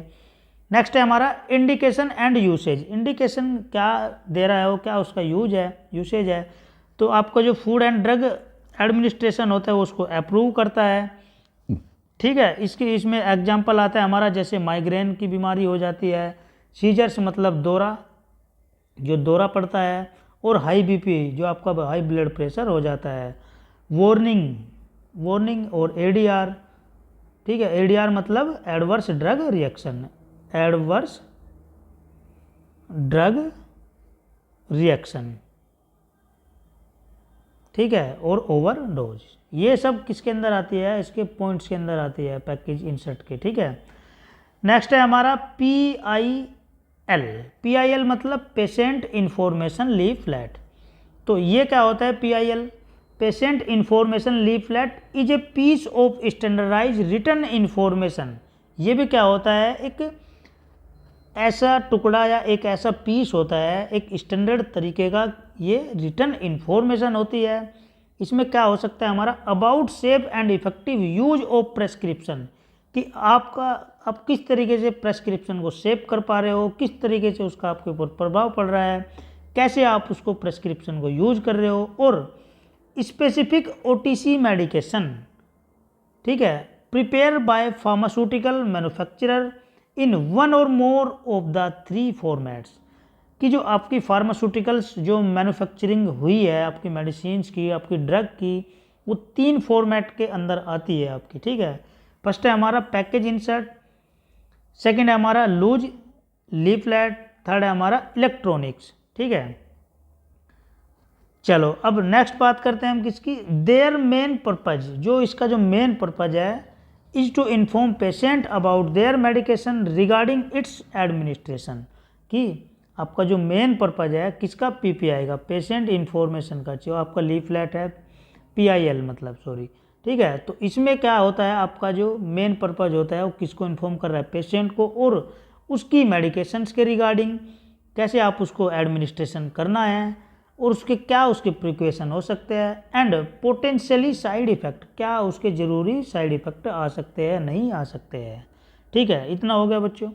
नेक्स्ट है हमारा इंडिकेशन एंड यूसेज। इंडिकेशन क्या दे रहा है वो, क्या उसका यूसेज है। तो आपका जो फूड एंड ड्रग एडमिनिस्ट्रेशन होता है वो उसको अप्रूव करता है। ठीक है, इसमें एग्जाम्पल आता है हमारा, जैसे माइग्रेन की बीमारी हो जाती है, सीजर्स मतलब दौरा, जो दौरा पड़ता है, और हाई BP जो आपका हाई ब्लड प्रेशर हो जाता है, वार्निंग और ADR। ठीक है, ADR मतलब adverse drug reaction, adverse drug reaction. ठीक है, और ओवरडोज, ये सब किसके अंदर आती है, इसके पॉइंट्स के अंदर आती है पैकेज इंसर्ट के। ठीक है, नेक्स्ट है हमारा PIL मतलब पेशेंट इंफॉर्मेशन लीफलेट। तो ये क्या होता है PIL, patient information leaflet is a piece of standardise written information. ये भी क्या होता है, एक ऐसा टुकड़ा या एक ऐसा पीस होता है, एक स्टैंडर्ड तरीके का ये रिटन इंफॉर्मेशन होती है। इसमें क्या हो सकता है हमारा, about safe and effective use of prescription, कि आप किस तरीके से प्रेस्क्रिप्शन को सेव कर पा रहे हो, किस तरीके से उसका आपके ऊपर प्रभाव पड़ रहा है, कैसे आप उसको प्रेस्क्रिप्शन को यूज कर रहे हो, और स्पेसिफिक OTC मेडिकेशन। ठीक है, prepare by pharmaceutical manufacturer in one और मोर ऑफ द 3 फॉर्मेट्स, कि जो आपकी फार्मास्यूटिकल्स जो मैन्युफैक्चरिंग हुई है आपकी मेडिसिन्स की, आपकी ड्रग की, वो 3 फॉर्मेट के अंदर आती है आपकी। ठीक है, फर्स्ट है हमारा पैकेज इंसर्ट, सेकंड है हमारा लूज लीफलेट, थर्ड है हमारा इलेक्ट्रॉनिक्स। ठीक है, चलो अब नेक्स्ट बात करते हैं हम किसकी, देयर मेन पर्पज, जो इसका जो मेन पर्पज है, is to inform patient about their medication regarding its administration, कि आपका जो मेन पर्पज है किसका, PPI का, पेशेंट इन्फॉर्मेशन का, जो आपका लीफलेट है PIL मतलब ठीक है। तो इसमें क्या होता है, आपका जो मेन पर्पज होता है वो किसको इन्फॉर्म कर रहा है, पेशेंट को, और उसकी मेडिकेशंस के रिगार्डिंग कैसे आप उसको एडमिनिस्ट्रेशन करना है, और उसके क्या उसके प्रिकॉशन हो सकते हैं, एंड पोटेंशियली साइड इफ़ेक्ट, क्या उसके ज़रूरी साइड इफ़ेक्ट आ सकते हैं, नहीं आ सकते हैं। ठीक है, इतना हो गया बच्चों।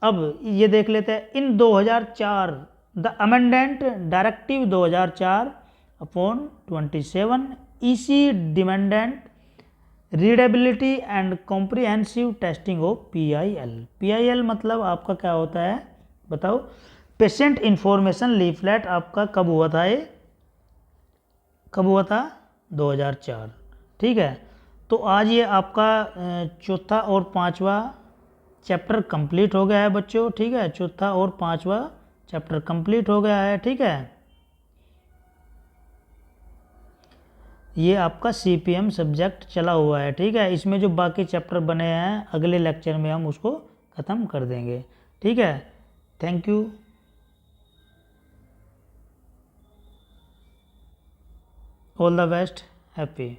अब ये देख लेते हैं, in 2004 the amended directive 2004/27 EC demanded readability and comprehensive testing of PIL। PIL मतलब आपका क्या होता है बताओ, पेशेंट इंफॉर्मेशन लीफलेट आपका कब हुआ था, ये कब हुआ था, 2004। ठीक है। तो आज ये आपका चौथा और पांचवा चैप्टर कंप्लीट हो गया है बच्चों। ठीक है, चौथा और पांचवा चैप्टर कंप्लीट हो गया है। ठीक है, ये आपका CPM सब्जेक्ट चला हुआ है। ठीक है, इसमें जो बाकी चैप्टर बने हैं अगले लेक्चर में हम उसको ख़त्म कर देंगे। ठीक है, thank you. All the best, happy.